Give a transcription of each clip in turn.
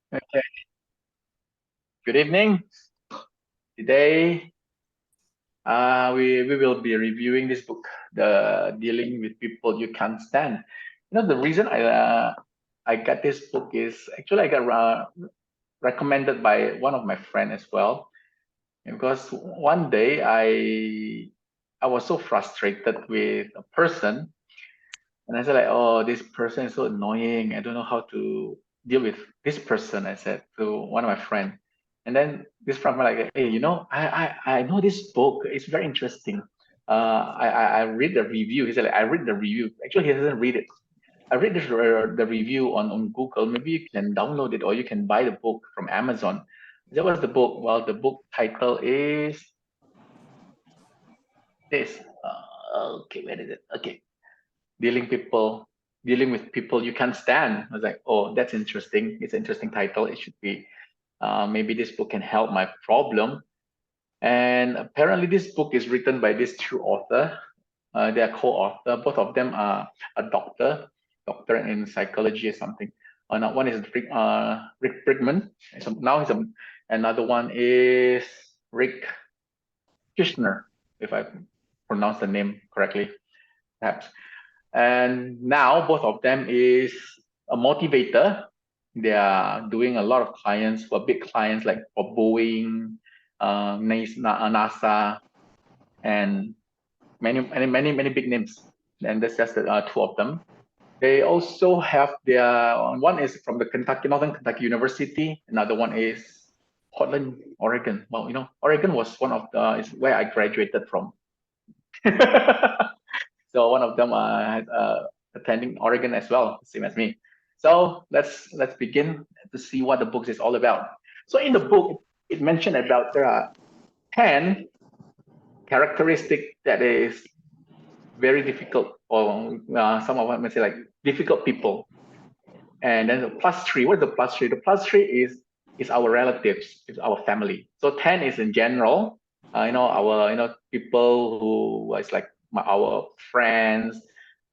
Okay, good evening. Today, we will be reviewing this book, the Dealing with People You Can't Stand. The reason I got this book is actually I got recommended by one of my friends as well. Because one day I was so frustrated with a person, and I said like, oh, this person is so annoying. I don't know how to deal with this person. I said to one of my friends. And then this friend was like, hey, I know this book. It's very interesting. I read the review. He said like, I read the review. Actually, he doesn't read it. I read the review on Google. Maybe you can download it or you can buy the book from Amazon. That was the book. Well, the book title is this. Okay, where is it? Okay, dealing with people you can't stand. I was like, oh, that's interesting. It's an interesting title. It should be maybe this book can help my problem. And apparently, this book is written by these two authors. They are co-author. Both of them are a doctor in psychology or something. One is Rick Brickman. So now another one is Rick Kirchner, if I pronounce the name correctly, perhaps. And now both of them is a motivator. They are doing a lot of clients for big clients like for Boeing, NASA, and many big names. And that's just two of them. They also have their one is from the Northern Kentucky University. Another one is Portland, Oregon. Well, Oregon was one of the is where I graduated from. So one of them attending Oregon as well, same as me. So let's begin to see what the book is all about. So in the book, it mentioned about there are 10 characteristics that is very difficult, or some of them may say like difficult people. And then the plus three. What's the plus three? The plus three is our relatives, is our family. So 10 is in general. Our people who is like our friends,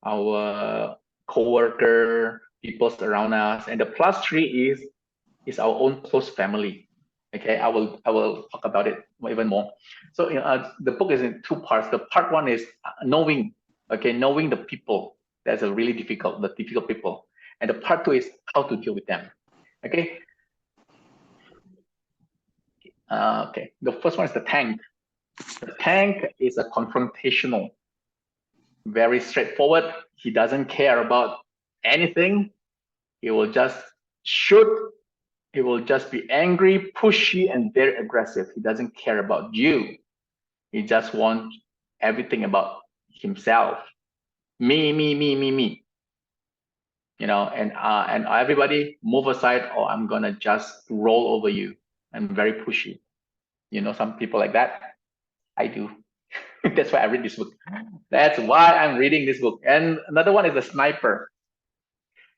our co-worker, people around us, and the plus three is our own close family. Okay, I will talk about it even more. So the book is in two parts. The part one is knowing, knowing the people. That's a really difficult, the difficult people, and the part two is how to deal with them. Okay. Okay. The first one is the tank. The tank is a confrontational, very straightforward. He doesn't care about anything. He will just shoot. He will just be angry, pushy, and very aggressive. He doesn't care about you. He just wants everything about himself. Me. And everybody move aside, or I'm gonna just roll over you. I'm very pushy. Some people like that. I do. That's why I read this book. That's why I'm reading this book. And another one is the sniper.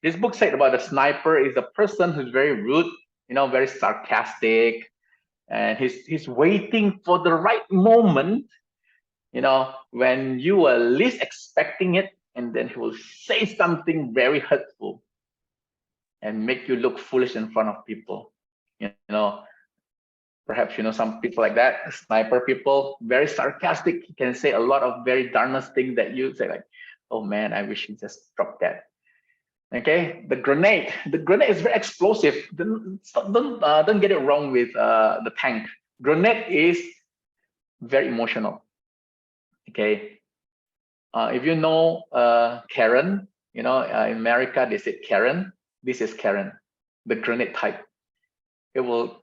This book said about the sniper is a person who's very rude, very sarcastic, and he's waiting for the right moment, when you are least expecting it, and then he will say something very hurtful and make you look foolish in front of people. You know, Perhaps some people like that, sniper people, very sarcastic. He can say a lot of very darnest things that you say like, "Oh man, I wish he just dropped that." Okay, the grenade. The grenade is very explosive. Don't get it wrong with the tank. Grenade is very emotional. Okay, if you know Karen, in America they say Karen. This is Karen, the grenade type. It will,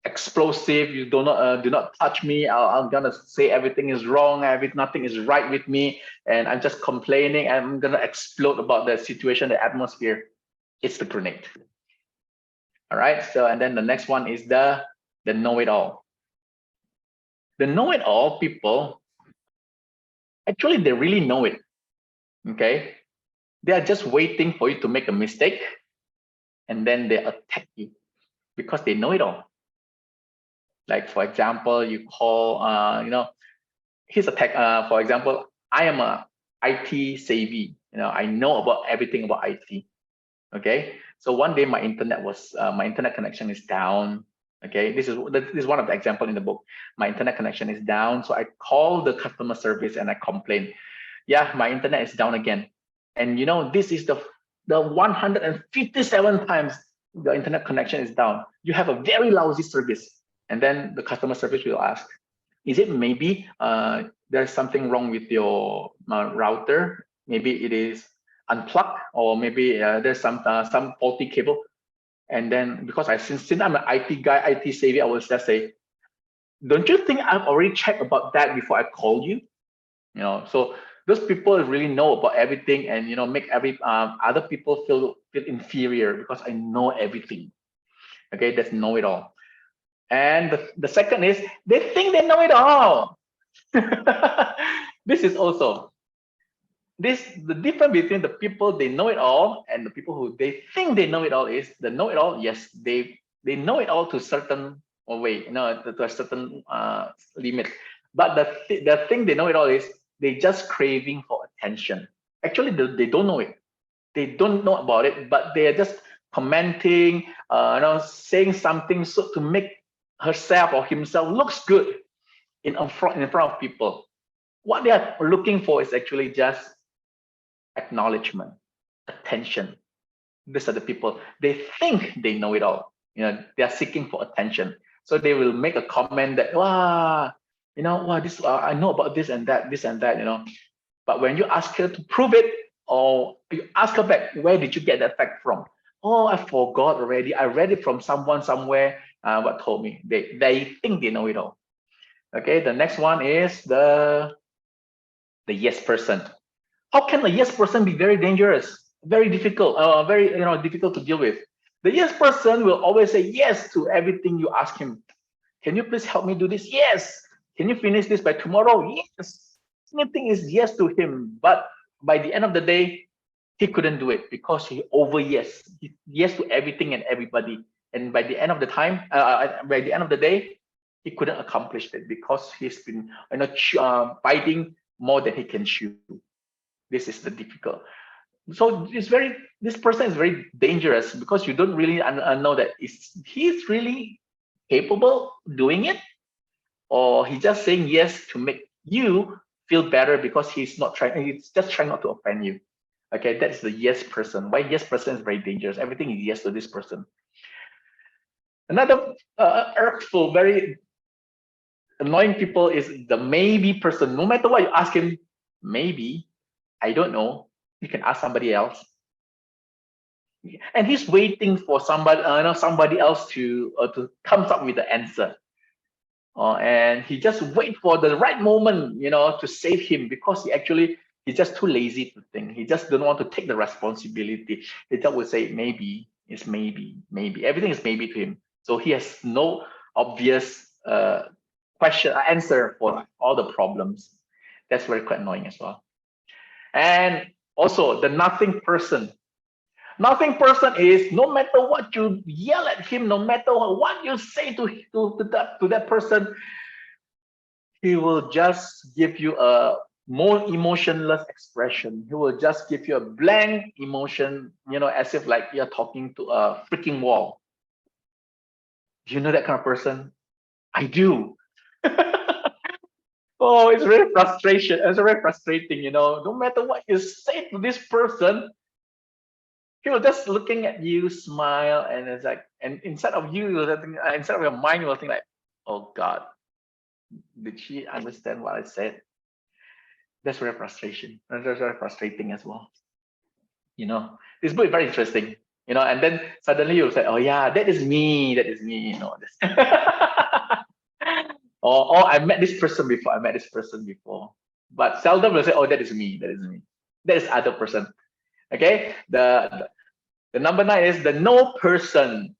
explosive. You do not touch me. I'm gonna say everything is wrong. Nothing is right with me, and I'm just complaining. I'm gonna explode about the situation, the atmosphere. It's the grenade. All right. So, and then the next one is the know-it-all. The know-it-all people, actually, they really know it. Okay, they are just waiting for you to make a mistake, and then they attack you because they know it all. Like for example, you call, here's a tech. For example, I am a IT savvy. I know about everything about IT. Okay, So one day my internet connection is down. Okay, this is one of the example in the book. My internet connection is down, so I call the customer service and I complain. Yeah, my internet is down again. And this is the 157 times the internet connection is down. You have a very lousy service. And then the customer service will ask, is it maybe there's something wrong with your router? Maybe it is unplugged, or maybe there's some faulty cable. And then because since I'm an IT guy, IT savvy, I will just say, don't you think I've already checked about that before I call you? So those people really know about everything, and make every other people feel inferior because I know everything. Okay, that's know it all. And the second is they think they know it all. This is also the difference between the people they know it all and the people who they think they know it all is the know it all. Yes, they know it all to a certain way, to a certain limit. But the thing they know it all is they just craving for attention. Actually, they don't know it. They don't know about it, but they are just commenting, saying something so to make herself or himself looks good in front of people. What they are looking for is actually just acknowledgement, attention. These are the people. They think they know it all. They are seeking for attention. So they will make a comment that, wow, this I know about this and that, But when you ask her to prove it, or you ask her back, where did you get that fact from? Oh, I forgot already. I read it from someone somewhere. What told me? They think they know it all. Okay, the next one is the yes person. How can a yes person be very dangerous, very difficult, very difficult to deal with? The yes person will always say yes to everything you ask him. Can you please help me do this? Yes. Can you finish this by tomorrow? Yes. Anything is yes to him, but by the end of the day, he couldn't do it because he over yes, yes to everything and everybody. And by the end of the by the end of the day, he couldn't accomplish it because he's been biting more than he can chew. This is the difficult. So this person is very dangerous because you don't really know that he's really capable doing it, or he's just saying yes to make you feel better because he's just trying not to offend you. Okay, that's the yes person. Why yes person is very dangerous. Everything is yes to this person. Another irkful, very annoying people is the maybe person. No matter what you ask him, maybe, I don't know. You can ask somebody else. And he's waiting for somebody else to come up with the answer. And he just wait for the right moment, to save him because he's just too lazy to think. He just don't want to take the responsibility. He just would say maybe, it's maybe. Everything is maybe to him. So he has no obvious answer for all the problems. That's very quite annoying as well. And also the nothing person. Nothing person is no matter what you yell at him, no matter what you say to that person, he will just give you a more emotionless expression. He will just give you a blank emotion, as if like you're talking to a freaking wall. Do you know that kind of person? I do. Oh, it's very frustration. It's very frustrating, No matter what you say to this person, he was just looking at you, smile, and it's like, and inside of your mind, you will think like, oh God, did she understand what I said? That's very frustration. That's very frustrating as well. This book is very interesting. And then suddenly you'll say, oh yeah, that is me. or I met this person before. But seldom will say, oh, that is me. That is other person. Okay. The number 9 is the no person.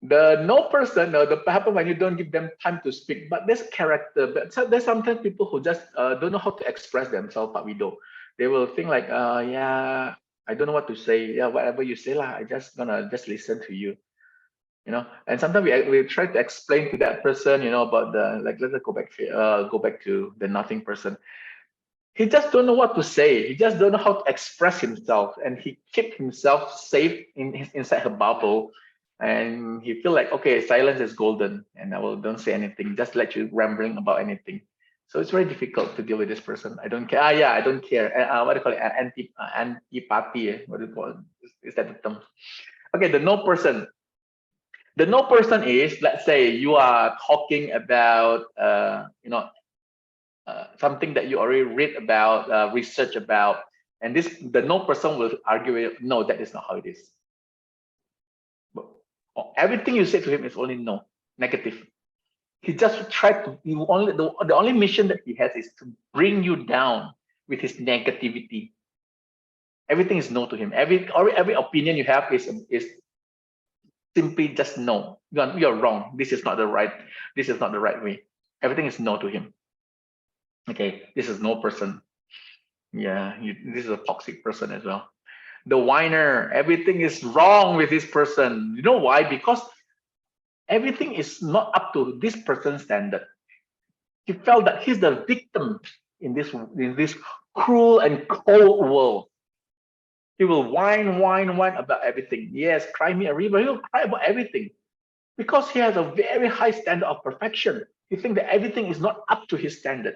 The no person, the happen when you don't give them time to speak, but there's character. But there's sometimes people who just don't know how to express themselves, but we do. They will think like, yeah, I don't know what to say. Yeah, whatever you say, I gonna listen to you. And sometimes we try to explain to that person, about the let's go back to the nothing person. he just don't know what to say. He just don't know how to express himself, and he keep himself safe inside her bubble. And he feel like, okay, silence is golden, and I will don't say anything, just let you rambling about anything. So it's very difficult to deal with this person. I don't care. Yeah, I don't care. What do you call it? Antipathy. What do you call it? Is that the term? Okay, the no person. The no person is, let's say you are talking about, something that you already read about, research about, and the no person will argue with you, no, that is not how it is. But everything you say to him is only no, negative. He just tried to, the only mission that he has is to bring you down with his negativity. Everything is no to him. Every opinion you have is simply just no. You're wrong. This is not the right way. Everything is no to him. Okay, this is no person. Yeah, this is a toxic person as well. The whiner, everything is wrong with this person. You know why? Because everything is not up to this person's standard. He felt that he's the victim in this cruel and cold world. He will whine about everything. Yes, cry me a river. He'll cry about everything because he has a very high standard of perfection. He thinks that everything is not up to his standard.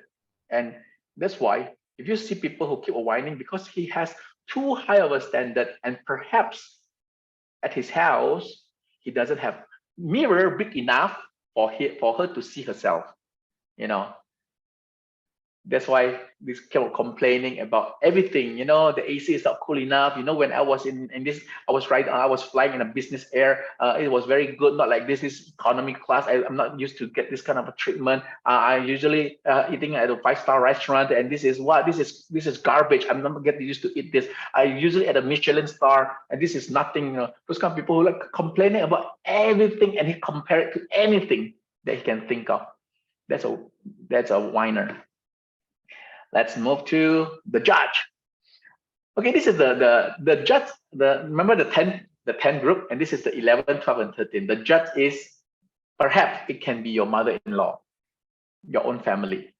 And that's why if you see people who keep whining, because he has too high of a standard, and perhaps at his house, he doesn't have mirror big enough for her to see herself, you know. That's why this kept complaining about everything. The AC is not cool enough. When I was in this, I was flying in a business air. It was very good, not like this is economy class. I'm not used to get this kind of a treatment. I usually eating at a 5-star restaurant, and this is garbage. I'm not getting used to eat this. I usually at a Michelin star, and this is nothing. Those kind of people who like complaining about everything, and he compare it to anything that he can think of. That's a whiner. Let's move to the judge. Okay, this is the judge. Remember the 10 group, and this is the 11, 12, and 13. The judge is, perhaps it can be your mother-in-law, your own family.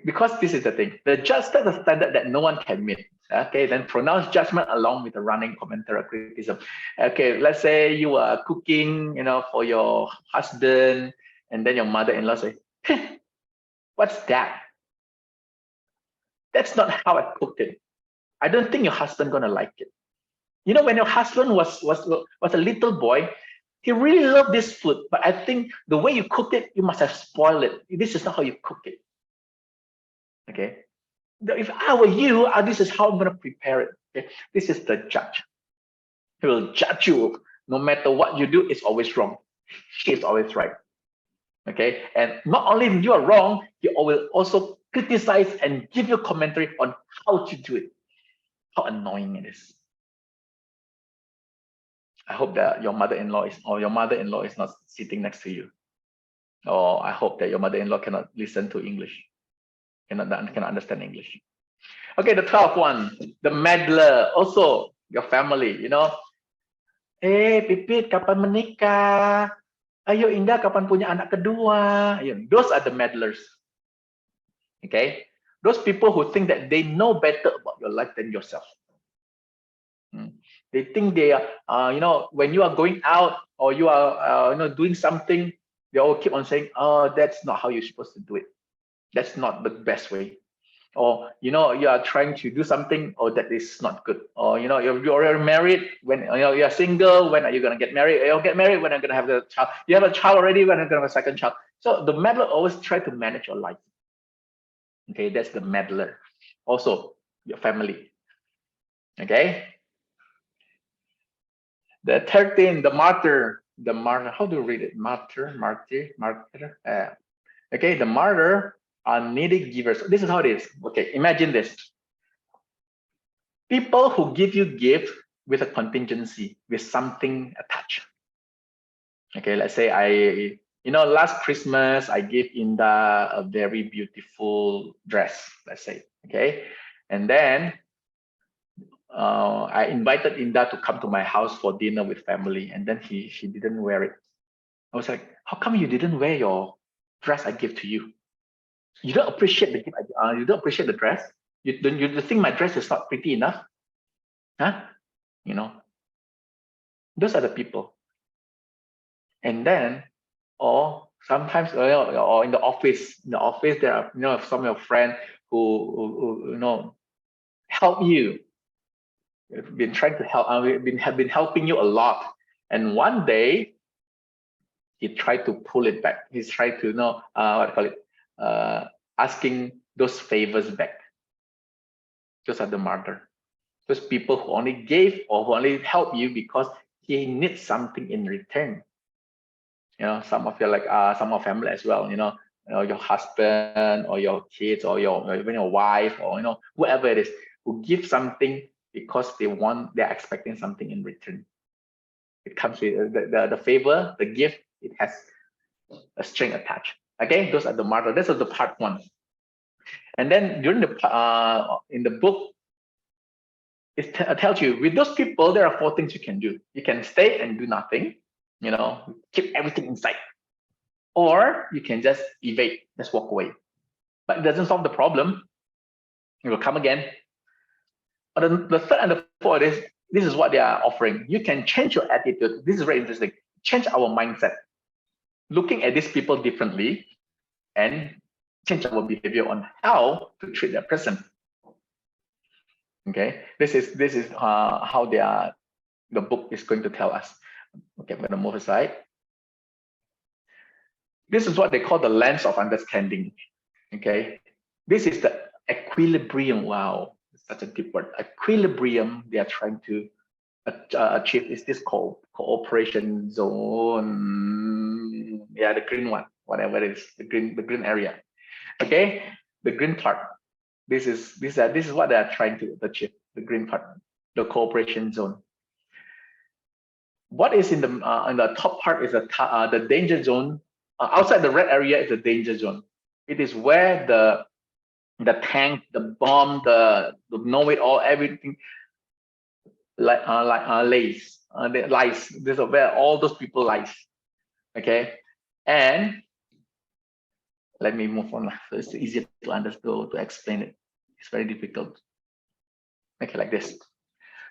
Because this is the thing. The judge sets a standard that no one can meet. Okay, then pronounce judgment along with a running commentary or criticism. Okay, let's say you are cooking, for your husband, and then your mother-in-law say, hey, what's that? That's not how I cooked it. I don't think your husband gonna like it. When your husband was a little boy, he really loved this food, but I think the way you cooked it, you must have spoiled it. This is not how you cook it. Okay. If I were you, this is how I'm gonna prepare it. Okay. This is the judge. He will judge you. No matter what you do, it's always wrong. She is always right. Okay. And not only you are wrong, he will also criticize and give you commentary on how to do it. How annoying it is. I hope that your mother-in-law is not sitting next to you. Or I hope that your mother-in-law cannot listen to English, cannot understand English. Okay, the 12th one, the meddler, also your family, Pipit, kapan menikah? Ayo Indah, kapan punya anak kedua? Those are the meddlers. Okay, those people who think that they know better about your life than yourself. They think they are, when you are going out or you are, doing something, they all keep on saying, oh, that's not how you're supposed to do it. That's not the best way. Or, you are trying to do something, or that is not good. Or, you're already married, when you're single, when are you going to get married? You'll get married when I'm going to have the child. You have a child already, when I'm going to have a second child. So the meddler always try to manage your life. Okay, that's the meddler. Also, your family. Okay. The 13, the martyr. The martyr. How do you read it? Martyr. Okay, the martyr are needy givers. This is how it is. Okay, imagine this. People who give you gift with a contingency, with something attached. Okay, let's say last Christmas I gave Inda a very beautiful dress, let's say. Okay, and then I invited Inda to come to my house for dinner with family, and then she didn't wear it. I was like, how come you didn't wear your dress I gave to you? You don't appreciate the gift. You don't appreciate the dress. You think my dress is not pretty enough, huh? You know, those are the people. And then, or sometimes, or in the office, there are, some of your friends who help you. Have been trying to help. Have been helping you a lot. And one day, he tried to pull it back. He's trying to, what I call it, asking those favors back. Those are the martyr. Those people who only gave or who only help you because he needs something in return. Some of your some of family as well. Your husband or your kids or even your wife or whoever it is who give something because they're expecting something in return. It comes with the favor, the gift. It has a string attached. Okay, those are the martyr. This is the part one. And then during in the book, it tells you with those people there are 4 things you can do. You can stay and do nothing. Keep everything inside, or you can just evade, just walk away. But it doesn't solve the problem. It will come again. But the third and the fourth is this is what they are offering. You can change your attitude. This is very interesting. Change our mindset, looking at these people differently, and change our behavior on how to treat that person. Okay, this is how the book is going to tell us. Okay, I'm going to move aside. This is what they call the lens of understanding. Okay, this is the equilibrium. Wow, such a deep word. Equilibrium they are trying to achieve is this called cooperation zone. Yeah, the green one, whatever it is, the green area. Okay, the green part. This is what they are trying to achieve. The green part, the cooperation zone. What is in the top part is the danger zone. Outside the red area is the danger zone. It is where the tank, the bomb, the know-it-all, everything lays. Lies. This is where all those people lies. Okay, and let me move on. So it's easier to understand, to explain it. It's very difficult. Okay, like this.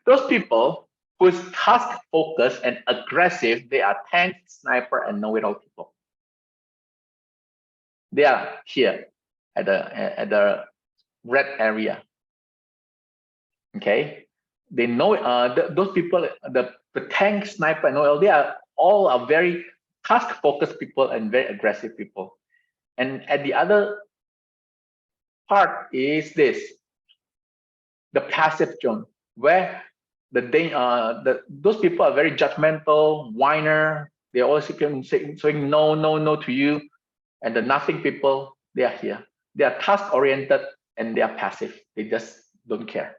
Those people who is task focused and aggressive, they are tank, sniper, and know-it-all people. They are here at the red area. Okay, they know those people, the tank, sniper, and know-it-all. They are all very task-focused people and very aggressive people. And at the other part is this, the passive zone, where those people are very judgmental, whiner. They always saying no to you, and the nothing people, they are here. They are task oriented and they are passive. They just don't care.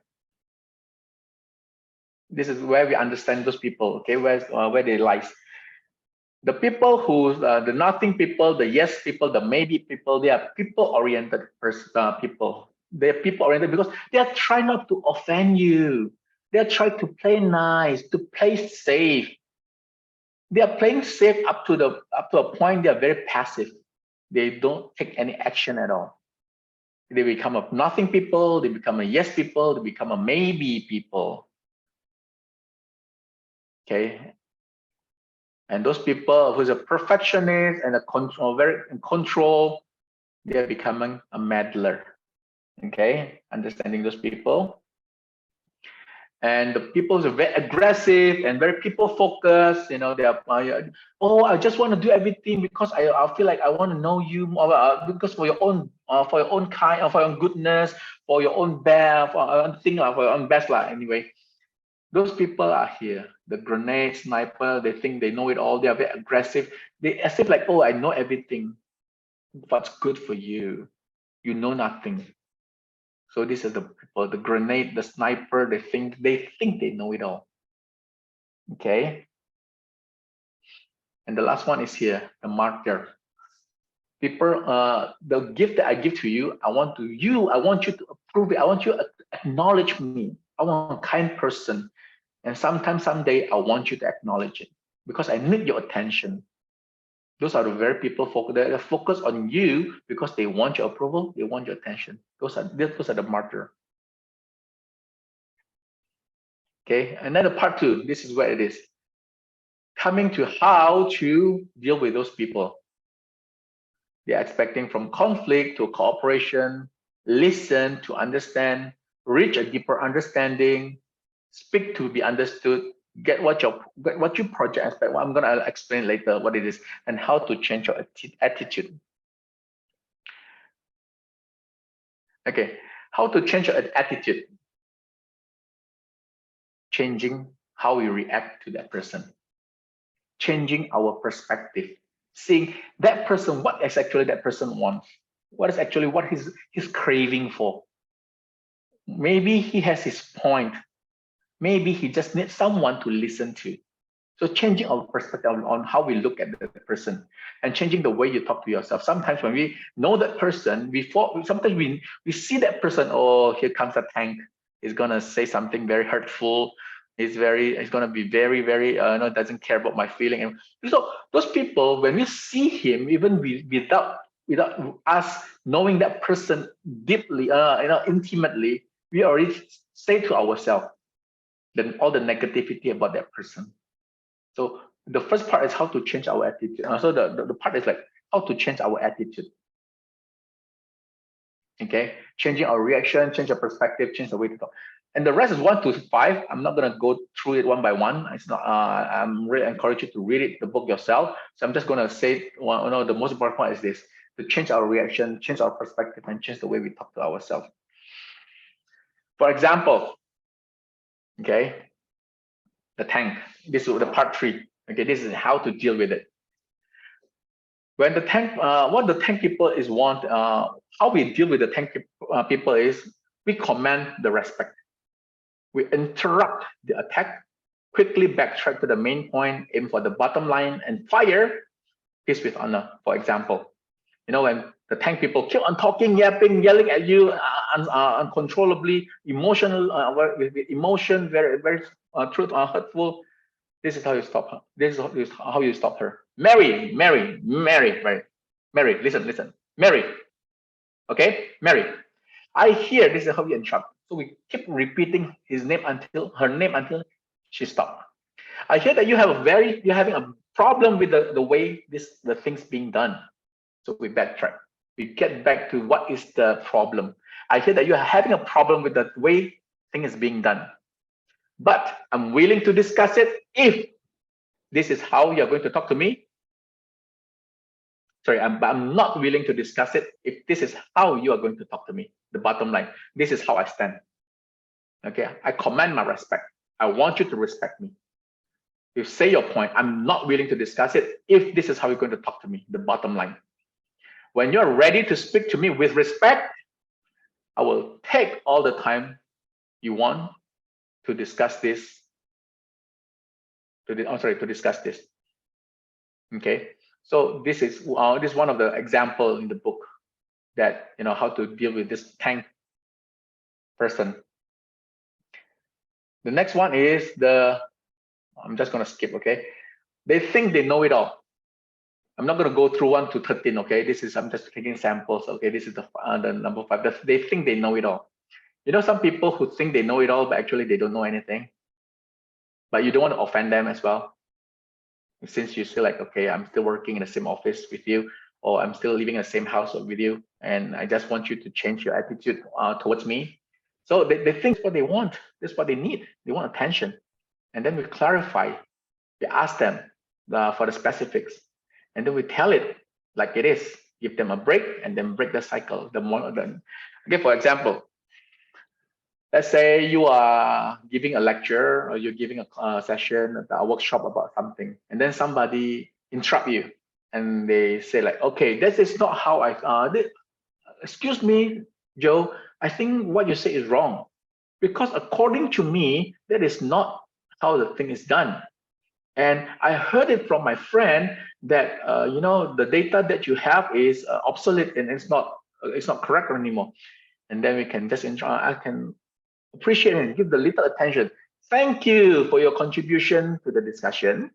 This is where we understand those people. Okay, where they lies. The people who the nothing people, the yes people, the maybe people, they are people oriented people. They're people oriented because they are trying not to offend you. They are trying to play nice, to play safe. They are playing safe up to a point. They are very passive. They don't take any action at all. They become a nothing people. They become a yes people. They become a maybe people. Okay. And those people who's a perfectionist and very in control, they are becoming a meddler. Okay, understanding those people. And the people who are very aggressive and very people focused, they are, I just want to do everything because I feel like I want to know you more, because for your own kind, for your own goodness, for your own best, for your own best anyway. Those people are here. The grenade sniper, they think they know it all. They are very aggressive. They as if like, oh, I know everything. What's good for you? You know nothing. So these are the people, the grenade, the sniper, they think they know it all. Okay. And the last one is here, the martyr. People, the gift that I give to you, I want you to approve it. I want you to acknowledge me. I want a kind person. And someday, I want you to acknowledge it because I need your attention. Those are the very people that focus on you because they want your approval, they want your attention. Those are the martyr. Okay, and then the part two, this is where it is. Coming to how to deal with those people. They're expecting from conflict to cooperation, listen to understand, reach a deeper understanding, speak to be understood, get what you project expect. Well, I'm gonna explain later what it is and how to change your attitude. Okay, how to change your attitude? Changing how we react to that person, changing our perspective, seeing that person, what is actually that person wants, what is actually what he's craving for. Maybe he has his point. Maybe he just needs someone to listen to. So changing our perspective on how we look at the person and changing the way you talk to yourself. Sometimes when we know that person, sometimes we see that person, oh, here comes a tank. He's gonna say something very hurtful. He's gonna be very, very, doesn't care about my feeling. And so those people, when we see him, even without us knowing that person deeply, intimately, we already say to ourselves, then all the negativity about that person. So the first part is how to change our attitude. So the part is like how to change our attitude. Okay, changing our reaction, change our perspective, change the way to talk. And the rest is 1 to 5. I'm not gonna go through it one by one. It's not. I'm really encourage you to read it, the book yourself. So I'm just gonna say, the most important part is this: to change our reaction, change our perspective, and change the way we talk to ourselves. For example, okay, the tank. This is the part 3. Okay, this is how to deal with it. When the tank, what the tank people is want, how we deal with the tank people is we command the respect. We interrupt the attack, quickly backtrack to the main point, aim for the bottom line, and fire peace with honor. For example, when the tank people keep on talking, yapping, yelling at you uncontrollably, emotional, with emotion, very, very hurtful. This is how you stop her. This is how you stop her. Mary, listen, Mary. Okay, Mary. I hear this is how you interrupt. So we keep repeating her name until she stopped. I hear that you're having a problem with the way the thing's being done. So we backtrack. We get back to what is the problem. I hear that you are having a problem with the way thing is being done. But I'm willing to discuss it if this is how you're going to talk to me. Sorry, I'm not willing to discuss it if this is how you are going to talk to me. The bottom line, this is how I stand. Okay, I command my respect. I want you to respect me. You say your point. I'm not willing to discuss it if this is how you're going to talk to me. The bottom line. When you're ready to speak to me with respect, I will take all the time you want to discuss this. To discuss this. Okay, so this is one of the example in the book that how to deal with this tank person. The next one is I'm just gonna skip. Okay, they think they know it all. I'm not gonna go through 1 to 13. Okay, I'm just taking samples. Okay, this is the number 5. They think they know it all. Some people who think they know it all, but actually they don't know anything. But you don't want to offend them as well. Since you feel like, okay, I'm still working in the same office with you, or I'm still living in the same household with you, and I just want you to change your attitude towards me. So they think what they want. That's what they need. They want attention. And then we clarify. We ask them for the specifics. And then we tell it like it is. Give them a break and then break the cycle. Okay, for example, let's say you are giving a lecture or you're giving a session, a workshop about something, and then somebody interrupt you and they say like, okay, this is not how excuse me, Joe, I think what you say is wrong. Because according to me, that is not how the thing is done. And I heard it from my friend that the data that you have is obsolete and it's not correct anymore. And then we can just I can appreciate and give the little attention. Thank you for your contribution to the discussion.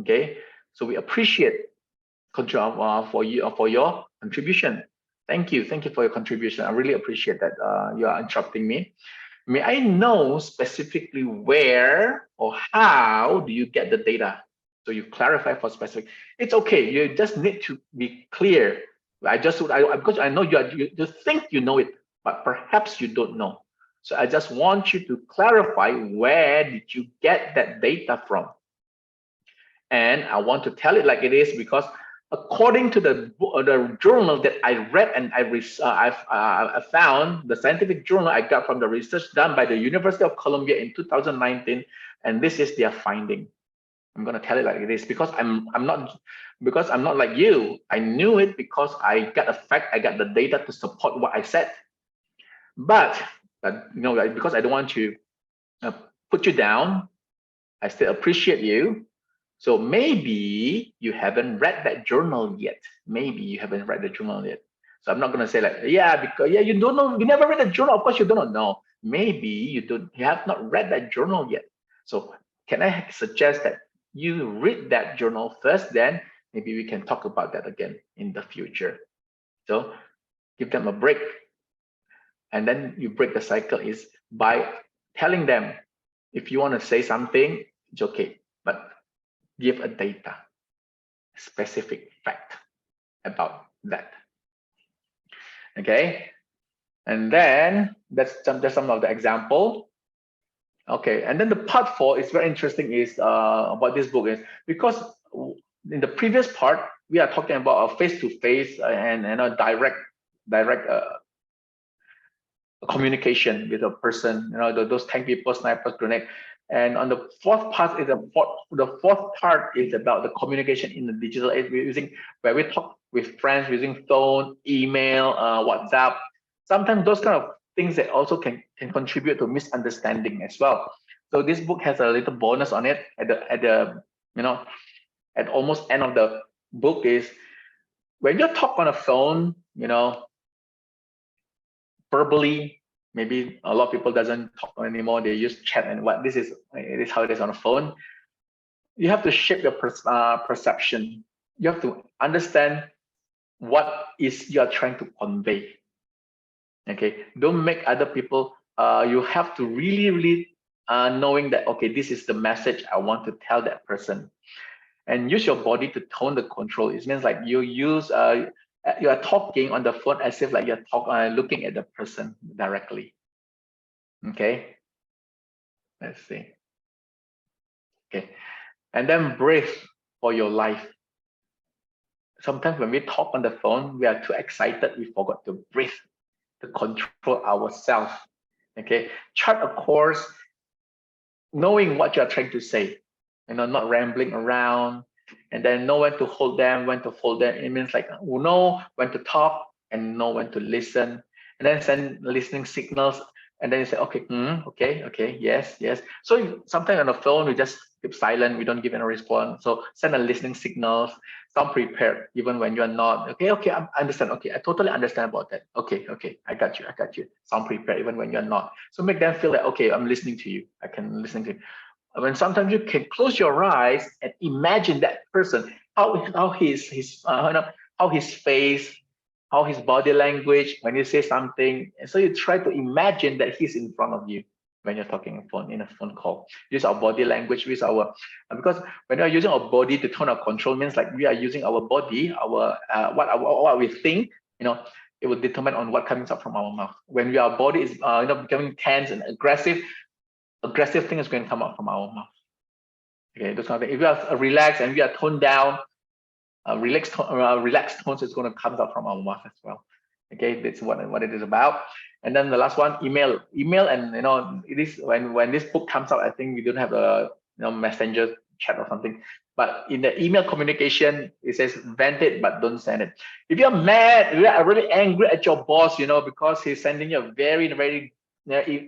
Okay, so we appreciate for you for your contribution. Thank you for your contribution. I really appreciate that. You are interrupting me. May I know specifically where or how do you get the data? So you clarify for specific. It's okay. You just need to be clear. Because I know you think you know it, but perhaps you don't know. So I just want you to clarify, where did you get that data from? And I want to tell it like it is, because according to the journal that I read and I found, the scientific journal I got from the research done by the University of Columbia in 2019, and this is their finding. I'm going to tell it like it is, because I'm not like you. I knew it because I got a fact, I got the data to support what I said. But because I don't want to put you down, I still appreciate you. So maybe you haven't read that journal yet. Maybe you haven't read the journal yet. So I'm not going to say like, because you don't know, you never read the journal. Of course, you don't know. Maybe you have not read that journal yet. So can I suggest that you read that journal first, then maybe we can talk about that again in the future. So give them a break. And then you break the cycle is by telling them, if you want to say something, it's okay, but give a data, specific fact about that. Okay, and then that's some of the example. Okay, and then the part 4 is very interesting, is about this book is because in the previous part we are talking about a face-to-face and a direct communication with a person, those tank people, snipers, grenade. And on the fourth part is the fourth part is about the communication in the digital age. We're using where we talk with friends using phone, email, WhatsApp. Sometimes those kind of things that also can contribute to misunderstanding as well. So this book has a little bonus on it at almost end of the book is when you talk on a phone, verbally, maybe a lot of people doesn't talk anymore, they use chat, and it is how it is on a phone. You have to shape your perception. You have to understand what is you are trying to convey. Okay, don't make other people, you have to really knowing that, okay, this is the message I want to tell that person. And use your body to tone the control. It means like you use you are talking on the phone as if like you're looking at the person directly. Okay, let's see. Okay, and then breathe for your life. Sometimes when we talk on the phone, we are too excited, we forgot to breathe, to control ourselves. Okay, chart a course, knowing what you're trying to say, not rambling around, and then know when to hold them, when to fold them. It means like know when to talk and know when to listen, and then send listening signals. And then you say, okay, okay, yes. So sometimes on the phone, we just keep silent. We don't give any response. So send a listening signals. Sound prepared, even when you're not. Okay, I understand. Okay, I totally understand about that. Okay, I got you. Sound prepared, even when you're not. So make them feel like, okay, I'm listening to you. I can listen to you. When sometimes you can close your eyes and imagine that person, how his face, how his body language when you say something. And so you try to imagine that he's in front of you when you're talking in a phone call. Use our body language, use our because when you're using our body to tone our control, means like we are using our body, our what we think, it will determine on what comes up from our mouth. When our body is becoming tense and aggressive thing is going to come out from our mouth. Okay, those kind of things. If we are relaxed and we are toned down, relaxed tones is going to come out from our mouth as well. Okay, that's what it is about. And then the last one, email, and it is when this book comes out, I think we don't have a messenger chat or something. But in the email communication, it says vent it but don't send it. If you're mad, you are really angry at your boss, because he's sending you a very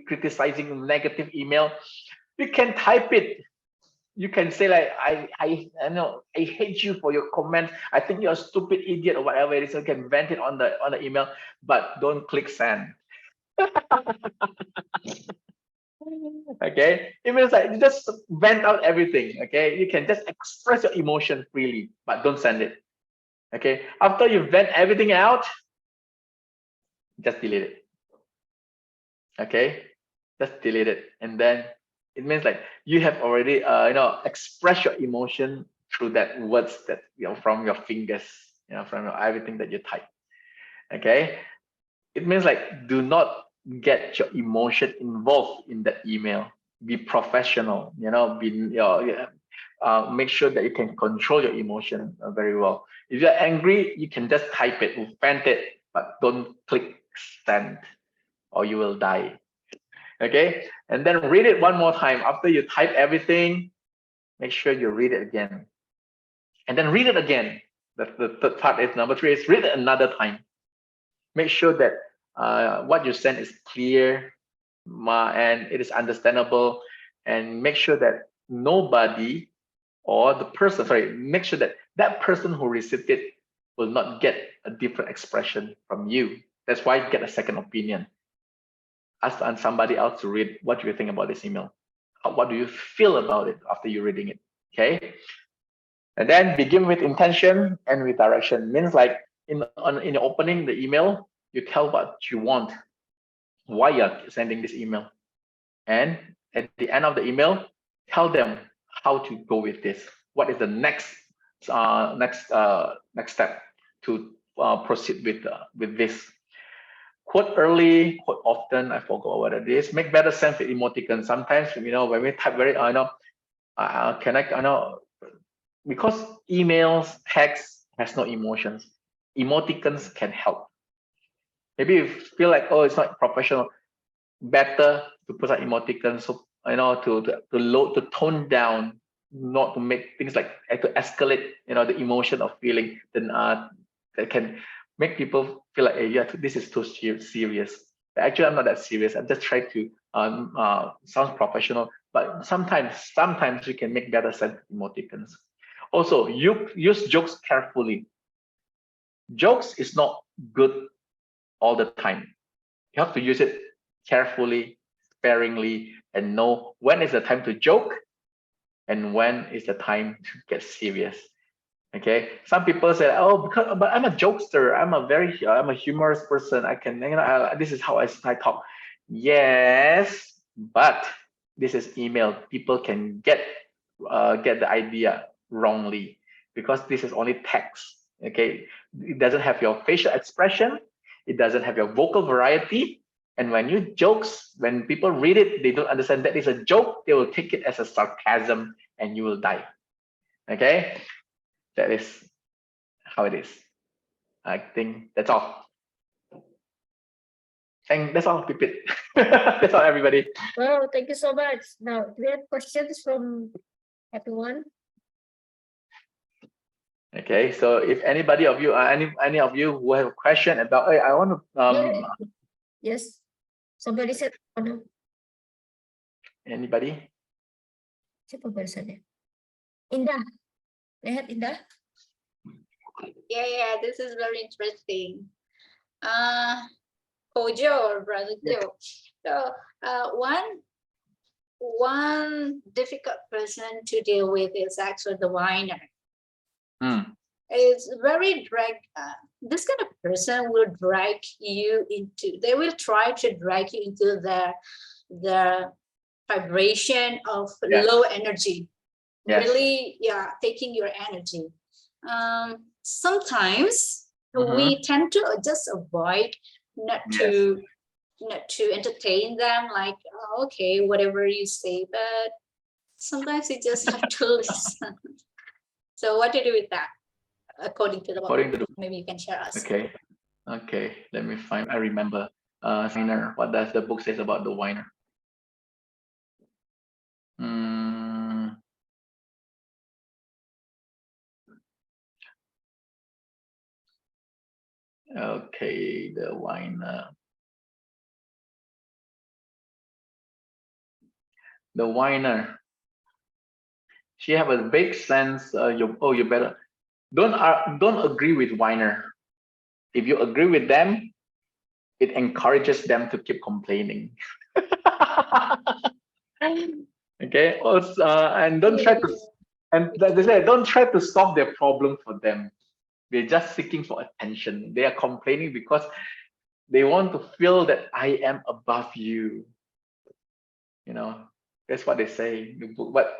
criticizing negative email, you can type it. You can say like, I know I hate you for your comment. I think you're a stupid idiot or whatever it is. So you can vent it on the email, but don't click send. Okay, it means like you just vent out everything. Okay, you can just express your emotion freely, but don't send it. Okay, after you vent everything out, just delete it. Okay, just delete it, and then it means like you have already expressed your emotion through that words that from your fingers, from everything that you type. Okay, it means like do not get your emotion involved in that email. Be professional, make sure that you can control your emotion very well. If you're angry, you can just type it, vent it, but don't click send or you will die. Okay, and then read it one more time. After you type everything, make sure you read it again, and then read it again. The third part is number 3 is read it another time. Make sure that what you send is clear and it is understandable, and make sure that nobody or the person, sorry, make sure that that person who received it will not get a different expression from you. That's why get a second opinion. Ask somebody else to read. What do you think about this email? What do you feel about it after you reading it? Okay, and then begin with intention and with direction. Means like in your opening the email, you tell what you want, why you're sending this email, and at the end of the email, tell them how to go with this. What is the next step to proceed with this? Quote early, quote often. I forgot what it is. Make better sense with emoticons. Sometimes when we type very because emails, text has no emotions. Emoticons can help. Maybe you feel like, oh, it's not professional. Better to put some emoticons, so to tone down, not to make things like to escalate, the emotion of feeling. Then that can make people feel like, hey, yeah, this is too serious. But actually, I'm not that serious. I'm just trying to sound professional. But sometimes we can make better sense of emoticons. Also, you use jokes carefully. Jokes is not good all the time. You have to use it carefully, sparingly, and know when is the time to joke and when is the time to get serious. Okay, some people say, oh, but I'm a jokester, I'm a humorous person, I can, this is how I talk. Yes, but this is email. People can get the idea wrongly because this is only text. Okay, it doesn't have your facial expression, it doesn't have your vocal variety, and when you jokes, when people read it, they don't understand that is a joke. They will take it as a sarcasm, and you will die. Okay, that is how it is. I think that's all. And that's all, Pipit. That's all, everybody. Well, thank you so much. Now, do we have questions from everyone? Okay, so if anybody of you, any of you who have a question about, hey, I want to, yes, somebody said, oh no. Anybody? Siapa barisannya? Indah, lihat Indah. Yeah, this is very interesting. Kojo or Brother Joe. So one difficult person to deal with is actually the whiner. It's very this kind of person will drag you into, they will try to drag you into the vibration of low energy. Yes. Really, taking your energy. Sometimes we tend to just avoid not to entertain them, like, oh, okay, whatever you say, but sometimes you just have to listen. So what to do with that? According to the book, maybe you can share us. Okay, let me find. I remember. Whiner. What does the book says about the whiner? Okay, the whiner. The whiner. She have a vague sense. You better don't agree with whiner. If you agree with them, it encourages them to keep complaining. Okay. Also, and don't try to, and they say, don't try to solve their problem for them. They're just seeking for attention. They are complaining because they want to feel that I am above you. You know, that's what they say in the book. But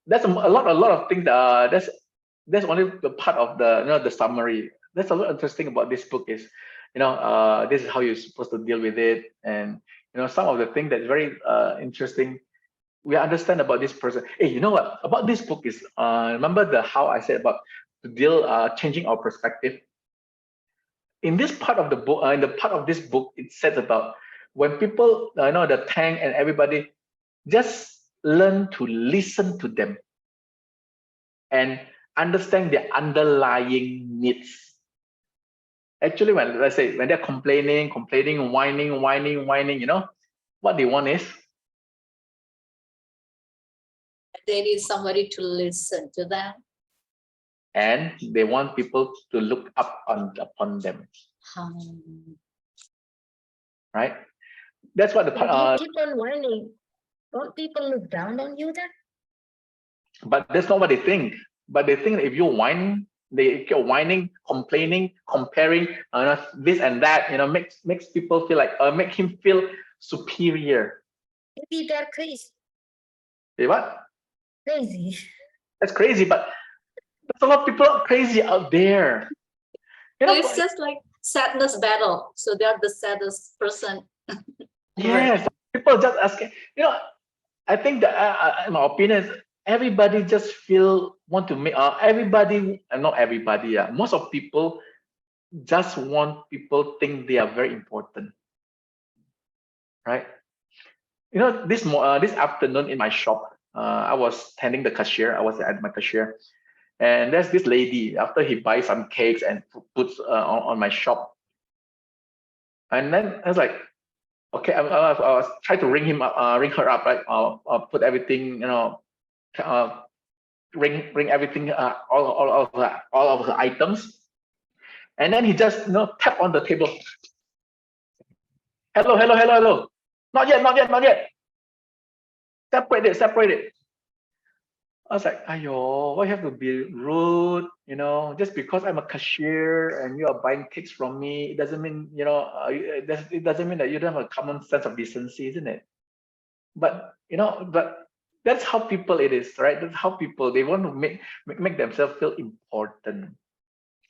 that's a lot of things. That's only the part of the the summary. That's a lot interesting about this book is, this is how you're supposed to deal with it, and some of the things that's very interesting. We understand about this person. Hey, you know what about this book is? Remember how I said about to deal changing our perspective. In this part of the book, in the part of this book, it says about when people, the tank and everybody, just learn to listen to them and understand their underlying needs. Actually, when let's say when they're complaining, whining, what they want is They need somebody to listen to them. and they want people to look up upon them. Right? That's what the If you part. keep on whining, don't people look down on you then? But that's not what they think. But they think that if you're whining, if you're whining, complaining, comparing, this and that, makes people feel like, make him feel superior. Maybe they're crazy. Say what? Crazy. That's crazy, but there's a lot of people crazy out there. It's just like sadness battle. So they're the saddest person. Yes, people just asking. I think that, in my opinion, is everybody just want to make everybody, and not everybody. Yeah, most of people just want people think they are very important, right? This afternoon in my shop, I was tending the cashier. I was at my cashier, and there's this lady. After he buys some cakes and puts on my shop, and then I was like, okay, I was trying to ring her up, right? I'll put everything, ring everything, all of her items, and then he just tap on the table. Hello, hello, hello, hello. Not yet, not yet, not yet. Separate it, separate it. I was like, ayo, why you have to be rude? Just because I'm a cashier and you are buying cakes from me, it doesn't mean, it doesn't mean that you don't have a common sense of decency, isn't it? But that's how people it is, right? That's how people, they want to make themselves feel important.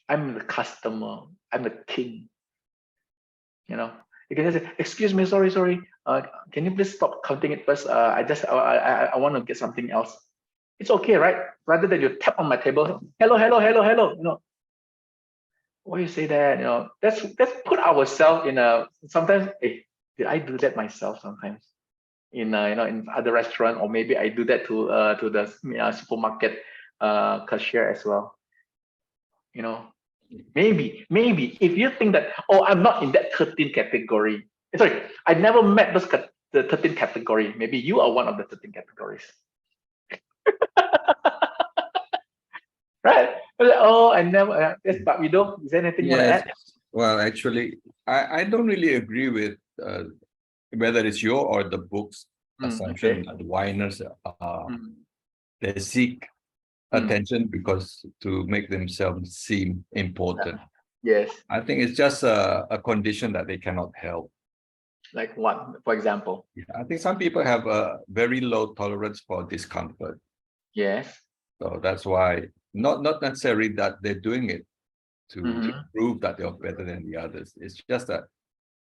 I'm the customer. I'm the king. You can just say, excuse me, sorry. Can you please stop counting it first? I want to get something else. It's okay, right? Rather than you tap on my table, hello, hello, hello, hello. Why you say that? Let's put ourselves in a, sometimes, hey, did I do that myself sometimes? In in other restaurant, or maybe I do that to the supermarket cashier as well. Maybe if you think that, oh, I'm not in that 13 category. Sorry, I never met the 13 category. Maybe you are one of the 13 categories. Right? Oh, I never. Yes, but we don't. Is there anything you want to add? Well, actually, I don't really agree with whether it's your or the book's assumption that whiners they seek attention because to make themselves seem important. Yes. I think it's just a condition that they cannot help. Like what, for example? I think some people have a very low tolerance for discomfort. Yes. So that's why not necessarily that they're doing it to prove that they're better than the others. It's just that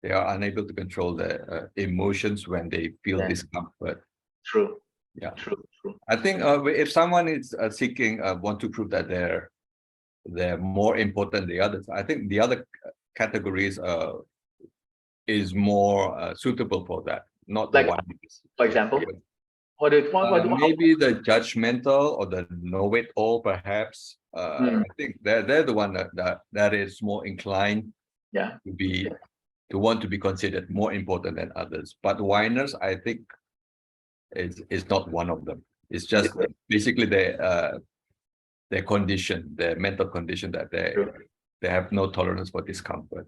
they are unable to control their emotions when they feel discomfort. True. Yeah. True. I think if someone is seeking want to prove that they're more important than the others, I think the other categories is more suitable for that, not like the one. For example, maybe the judgmental or the know-it-all, perhaps. I think they're the one that is more inclined to want to be considered more important than others. But whiners, I think, is not one of them. It's just basically their condition, their mental condition, that they have no tolerance for discomfort.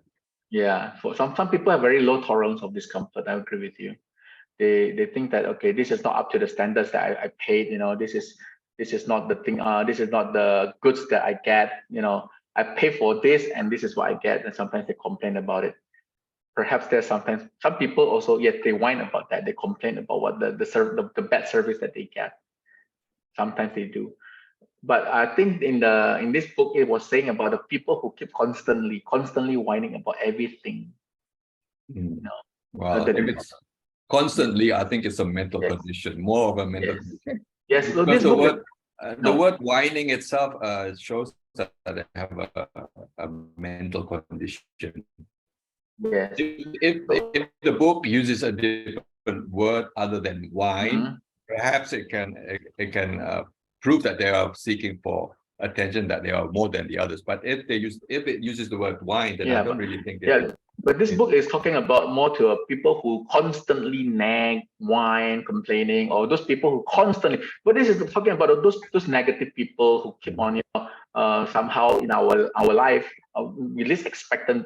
Yeah, for some people have very low tolerance of discomfort. I agree with you. They think that, okay, this is not up to the standards that I paid. This is not the thing. This is not the goods that I get. I pay for this and this is what I get, and sometimes they complain about it. Perhaps there's sometimes some people also, yes, they whine about that. They complain about what the bad service that they get. Sometimes they do. But I think in this book, it was saying about the people who keep constantly whining about everything. You know, well, if it's constantly, I think it's a mental Yes. condition, more of a mental condition. Yes, so Because this book the word whining itself shows that they have a mental condition. yes. If the book uses a different word other than whine, perhaps it can prove that they are seeking for attention, that they are more than the others. But if it uses the word whine, then I don't really think it. But this book is talking about more to people who constantly nag, whine, complaining, or those people who constantly. But this is talking about those negative people who keep on, somehow in our life, we least expected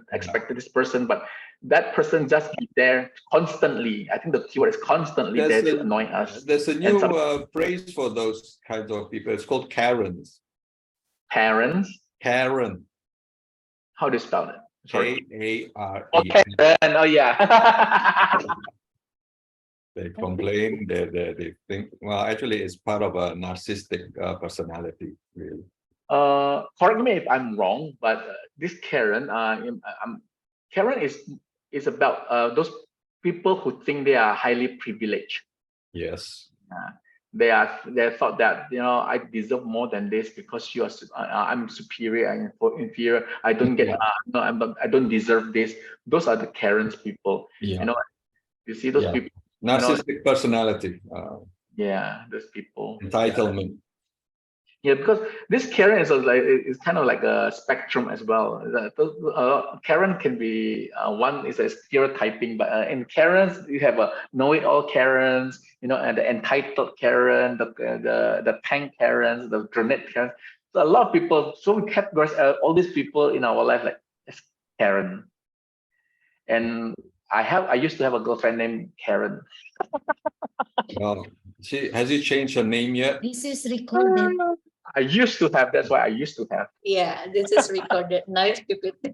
this person, but that person just be there constantly. I think the keyword is constantly there to annoy us. There's a new phrase for those kinds of people. It's called Karens. Parents. Karen. How do you spell it? K-A-R-E-N. Oh, Karen. Oh, yeah. They complain. They think. Well, actually, it's part of a narcissistic personality, really. Correct me if I'm wrong, but this Karen, Karen is about those people who think they are highly privileged. Yes. They thought that I deserve more than this because I'm superior, I'm inferior. I don't get I don't deserve this. Those are the Karen's people. Yeah. You see those people. Narcissistic personality. Those people. Entitlement. Yeah, because this Karen is kind of like a spectrum as well. Karen can be one is a stereotyping, but in Karens you have a know-it-all Karens, and the entitled Karen, the tank Karens, the grenade Karens. So a lot of people. So we categorize all these people in our life like as Karen. And I used to have a girlfriend named Karen. Well, has she changed her name yet? This is recorded. I used to have. That's why I used to have. Yeah, this is recorded. Now it's stupid. It's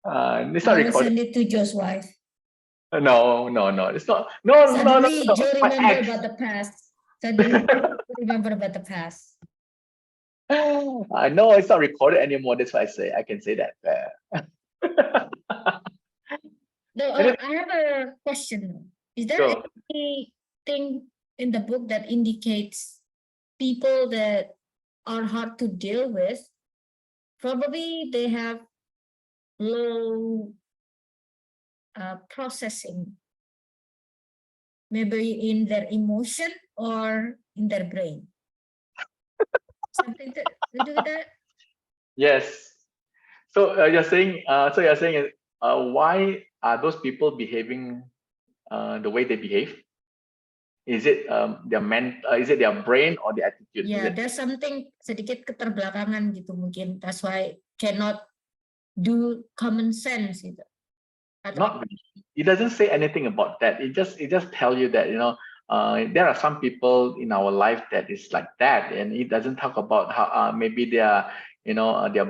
I not will recorded. send it to Joe's wife. No, it's not. No. Suddenly, Joe My remember ex. about the past. Suddenly, remember about the past. I know it's not recorded anymore. That's why I can say that. No, I have a question. Is there Sure. anything in the book that indicates people that are hard to deal with? Probably they have low processing, maybe in their emotion or in their brain. Something to do with that? Yes. So you're saying. Why are those people behaving the way they behave? Is it Is it their brain or their attitude? Yeah, there's something sedikit keterbelakangan gitu mungkin. That's why cannot do common sense gitu. Not really. It doesn't say anything about that. It just tell you that there are some people in our life that is like that, and it doesn't talk about how maybe their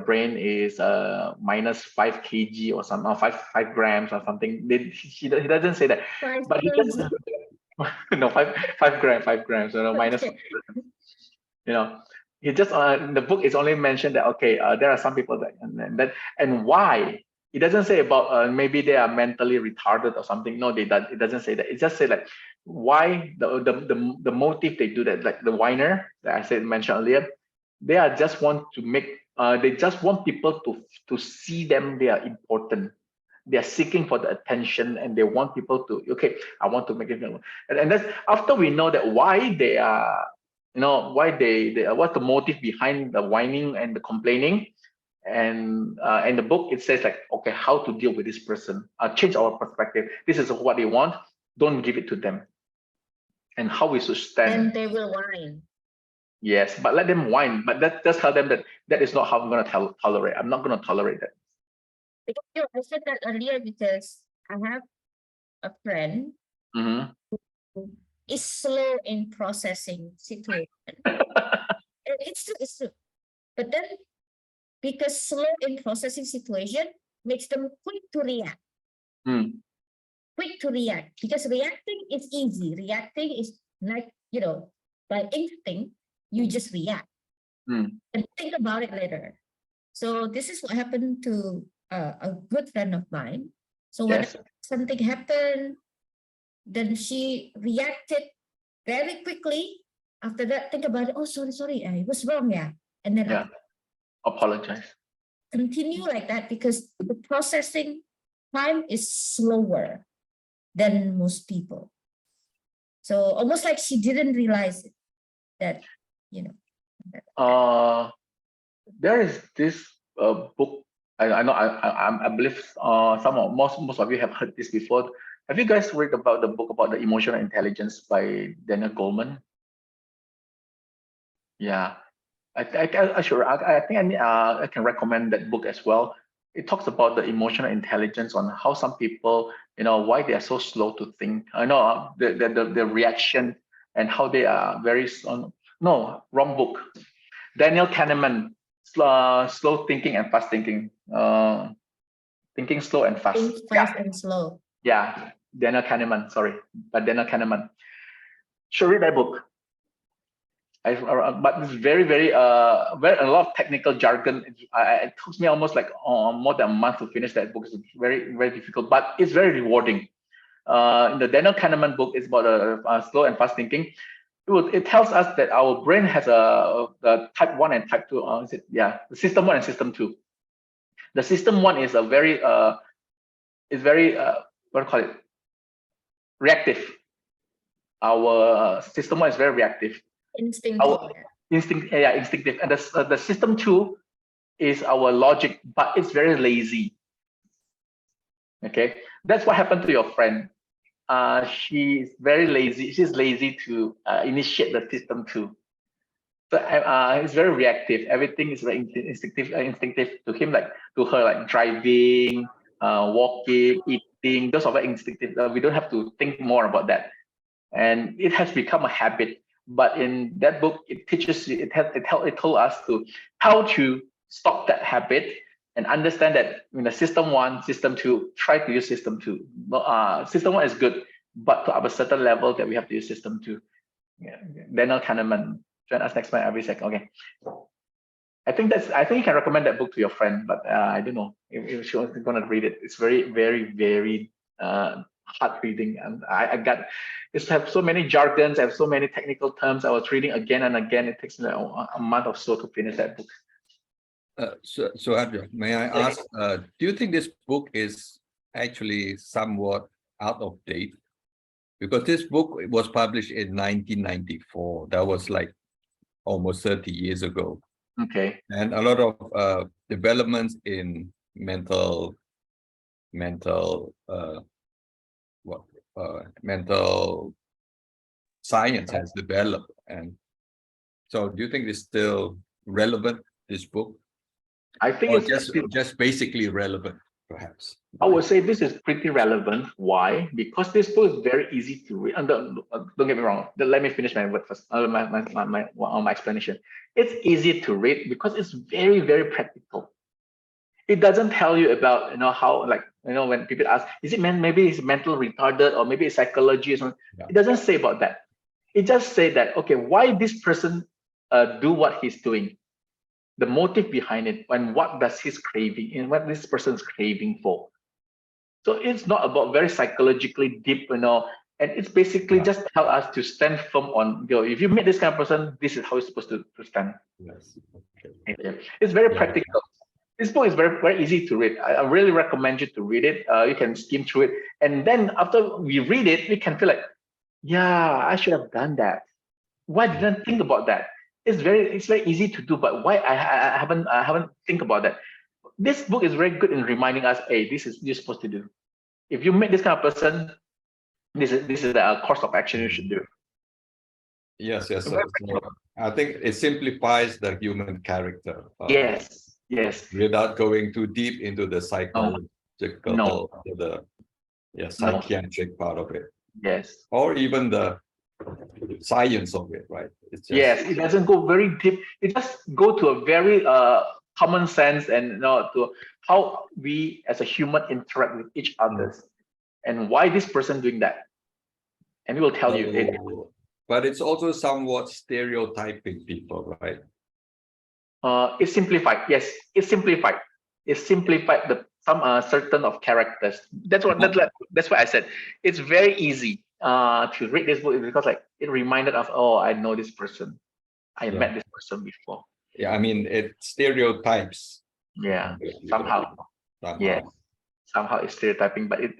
brain is minus 5 kg or something, or 5 grams or something. He doesn't say that, but he just no 5 grams, minus. He just in the book it's only mentioned that there are some people and why. It doesn't say about maybe they are mentally retarded or something. No, it doesn't say that. It just say like why the motive they do that, like the whiner that I mentioned earlier. They are just want to make they just want people to see them. They are important. They are seeking for the attention, and they want people to I want to make it, and that's after we know that why they are why they what's the motive behind the whining and the complaining. And in the book it says like how to deal with this person, change our perspective. This is what they want, don't give it to them, and how we should stand. And they will whine. Yes, but let them whine, but just tell them that is not how I'm going to tolerate. I'm not going to tolerate that. Because I said that earlier because I have a friend who is slow in processing situation. It's true. But then because slow in processing situation makes them quick to react. Quick to react, because reacting is easy. Reacting is like, by instinct, you just react and think about it later. So this is what happened to a good friend of mine. So when something happened, then she reacted very quickly. After that, think about it. Oh, sorry, I was wrong, yeah. And then apologize. Continue like that, because the processing time is slower than most people. So almost like she didn't realize it, that, there is this book. I know. I believe most of you have heard this before. Have you guys read about the book about the emotional intelligence by Daniel Goleman? Yeah, I think I can recommend that book as well. It talks about the emotional intelligence on how some people, why they are so slow to think. I know the reaction and how they are very no, wrong book. Daniel Kahneman, slow thinking and fast thinking. Thinking slow and fast. think fast and slow. Yeah, Daniel Kahneman. Sorry, but Daniel Kahneman. Should read that book. But it's very a lot of technical jargon. It took me almost like more than a month to finish that book. It's very difficult, but it's very rewarding. In the Daniel Kahneman book, it's about slow and fast thinking. It tells us that our brain has the type 1 and type 2. The system 1 and system 2. The system 1 is what do you call it? Reactive. Our system 1 is very reactive. Instinctive. And the system 2 is our logic, but it's very lazy. Okay, that's what happened to your friend. She's very lazy. She's lazy to initiate the system 2. So it's very reactive. Everything is very instinctive to him, like to her, like driving, walking, eating. Those are very instinctive. We don't have to think more about that, and it has become a habit. But in that book, it teaches you. It told us how to stop that habit and understand that system 1, system 2. Try to use system 2. System 1 is good, but to a certain level that we have to use system 2. Yeah. Daniel Kahneman. Join us next month every second. Okay. I think you can recommend that book to your friend, but I don't know if she was going to read it. It's very hard reading, and it's have so many jargons, I have so many technical terms. I was reading again and again. It takes me a month or so to finish that book. Suharjo, may I ask, do you think this book is actually somewhat out of date? Because this book was published in 1994. That was like almost 30 years ago. Okay. And a lot of developments in mental science has developed. And so do you think it's still relevant, this book? I think it's just basically relevant, perhaps. I would say this is pretty relevant. Why? Because this book is very easy to read. And don't get me wrong. Let me finish my word first. My explanation. It's easy to read because it's very practical. It doesn't tell you about how, like, when people ask, is it maybe it's mental retarded or maybe it's psychology or something. Yeah. It doesn't say about that. It just say that, okay, why this person do what he's doing, the motive behind it, and what does he's craving and what this person's craving for. So it's not about very psychologically deep, and it's basically just tell us to stand firm on, if you meet this kind of person, this is how you're supposed to stand. Yes. Okay. It's very practical. This book is very easy to read. I really recommend you to read it. You can skim through it, and then after we read it, we can feel like, yeah, I should have done that. Why didn't I think about that? It's very easy to do, but why I haven't think about that. This book is very good in reminding us, hey, this is you're supposed to do. If you meet this kind of person, this is the course of action you should do. Yes. So I think it simplifies the human character. Yes. Without going too deep into the psychological, psychiatric part of it. Yes. Or even the science of it, right? Yes, it doesn't go very deep. It just go to a very common sense and to how we as a human interact with each others and why this person doing that. And we will tell you. But it's also somewhat stereotyping people, right? It's simplified. Yes, it's simplified. It's simplified some certain of characters. That's what I said. It's very easy to read this book because like it reminded us, oh, I know this person. I met this person before. Yeah, I mean it stereotypes. Yeah, somehow. Yeah, somehow it's stereotyping, but it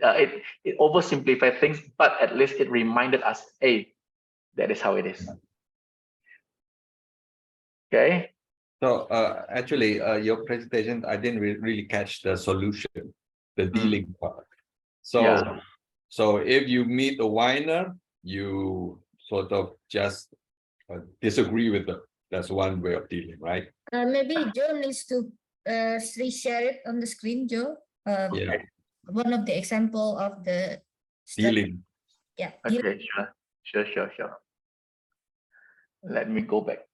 oversimplified things. But at least it reminded us, hey, that is how it is. Okay. So actually, your presentation, I didn't really catch the solution, the dealing part. So, so if you meet a whiner, you sort of just disagree with them. That's one way of dealing, right? Maybe Joe needs to reshare it on the screen, Joe. One of the example of the dealing. Yeah. Okay, sure. Let me go back.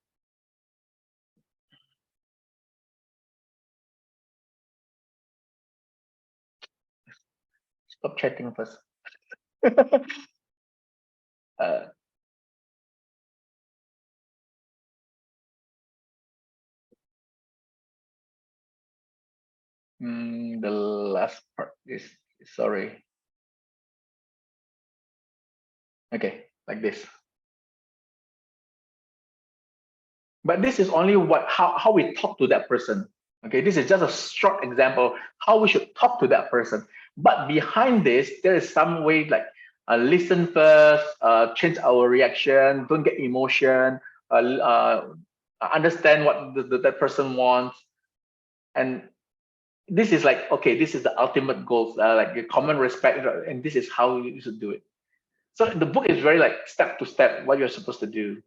Stop chatting first. The last part is, sorry. Okay, like this. But this is only how we talk to that person. Okay, this is just a short example how we should talk to that person. But behind this, there is some way like listen first, change our reaction, don't get emotion, understand what that person wants, and this is like, okay, this is the ultimate goal, like a common respect, and this is how you should do it. So the book is very like step to step what you're supposed to do.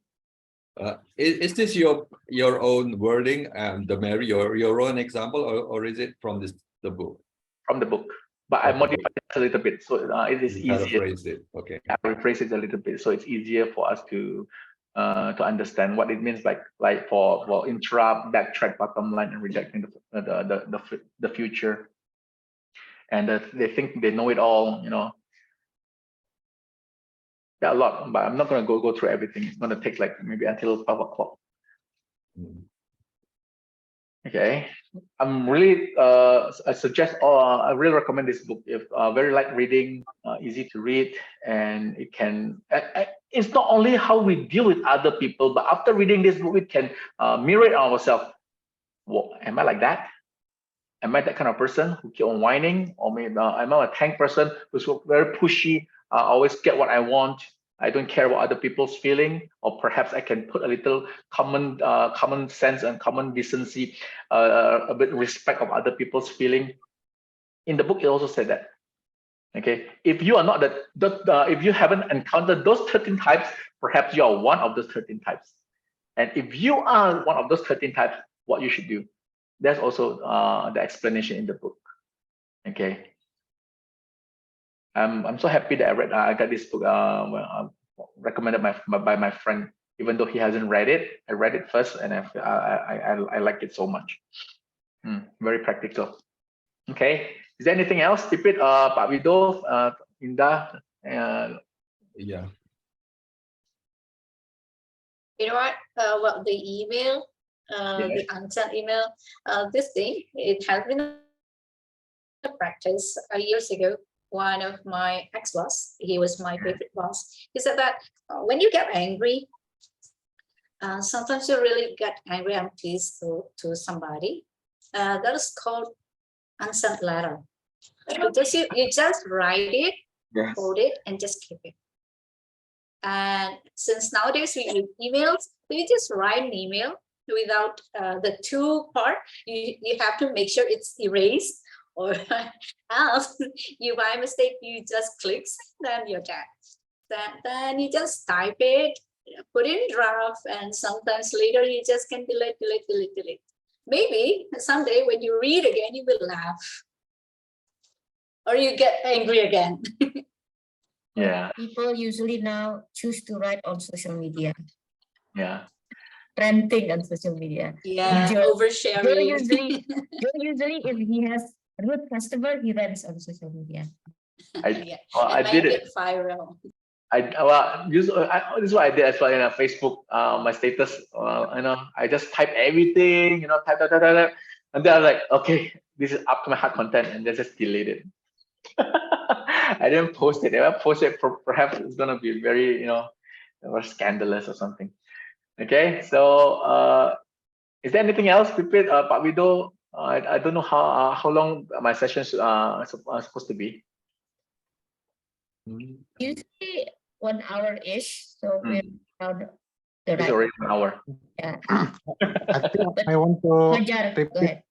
Is this your own wording, the Mary, your own example, or is it from the book? From the book, but I modified it a little bit, so it is easier. Rephrase it, okay. I rephrase it a little bit, so it's easier for us to understand what it means, like for interrupt, backtrack, bottom line, and rejecting the future. And they think they know it all, Yeah, a lot, but I'm not going to go through everything. It's going to take like maybe until 12 o'clock. Okay, I'm really I really recommend this book. If very light reading, easy to read, and it can. It's not only how we deal with other people, but after reading this book, we can mirror ourselves. Well, am I like that? Am I that kind of person who keep on whining, or maybe am I a tank person who's very pushy? Always get what I want. I don't care what other people's feeling, or perhaps I can put a little common sense and common decency, a bit respect of other people's feeling. In the book, it also said that. Okay, if you are not if you haven't encountered those 13 types, perhaps you are one of those 13 types. And if you are one of those 13 types, what you should do. That's also the explanation in the book. Okay. I'm so happy that I got this book recommended by my friend, even though he hasn't read it. I read it first, and I like it so much. Very practical. Okay. Is there anything else? Tipit, Pak Wido, Indah. Yeah. You know what? Well, the email, the unsent email, this thing, it has been a practice years ago. One of my ex-boss, he was my favorite boss. He said that when you get angry, sometimes you really get angry and pissed to somebody. That is called unsent letter. You just write it, hold it, and just keep it. And since nowadays we use emails, you just write an email without the two part. You have to make sure it's erased, or else you by mistake you just click, then you're done. Then you just type it, put in draft, and sometimes later you just can delete. Maybe someday when you read again, you will laugh, or you get angry again. Yeah. People usually now choose to write on social media. Yeah. ranting on social media. Yeah, Joe oversharing. usually if he has rude customer, he rants on social media. Yeah, I and did make it. it viral. This is what I did as well in Facebook. My status, I just type everything, type, and then I was like, okay, this is up to my heart content, and then just delete it. I didn't post it. If I post it, perhaps it's gonna be very, or scandalous or something. Okay, so is there anything else, Pipit, Pak Wido? I don't know how long my sessions are supposed to be. Usually 1 hour-ish, so we're around the It's right. already an hour. Yeah. I think I want to Fajar, go repeat. ahead.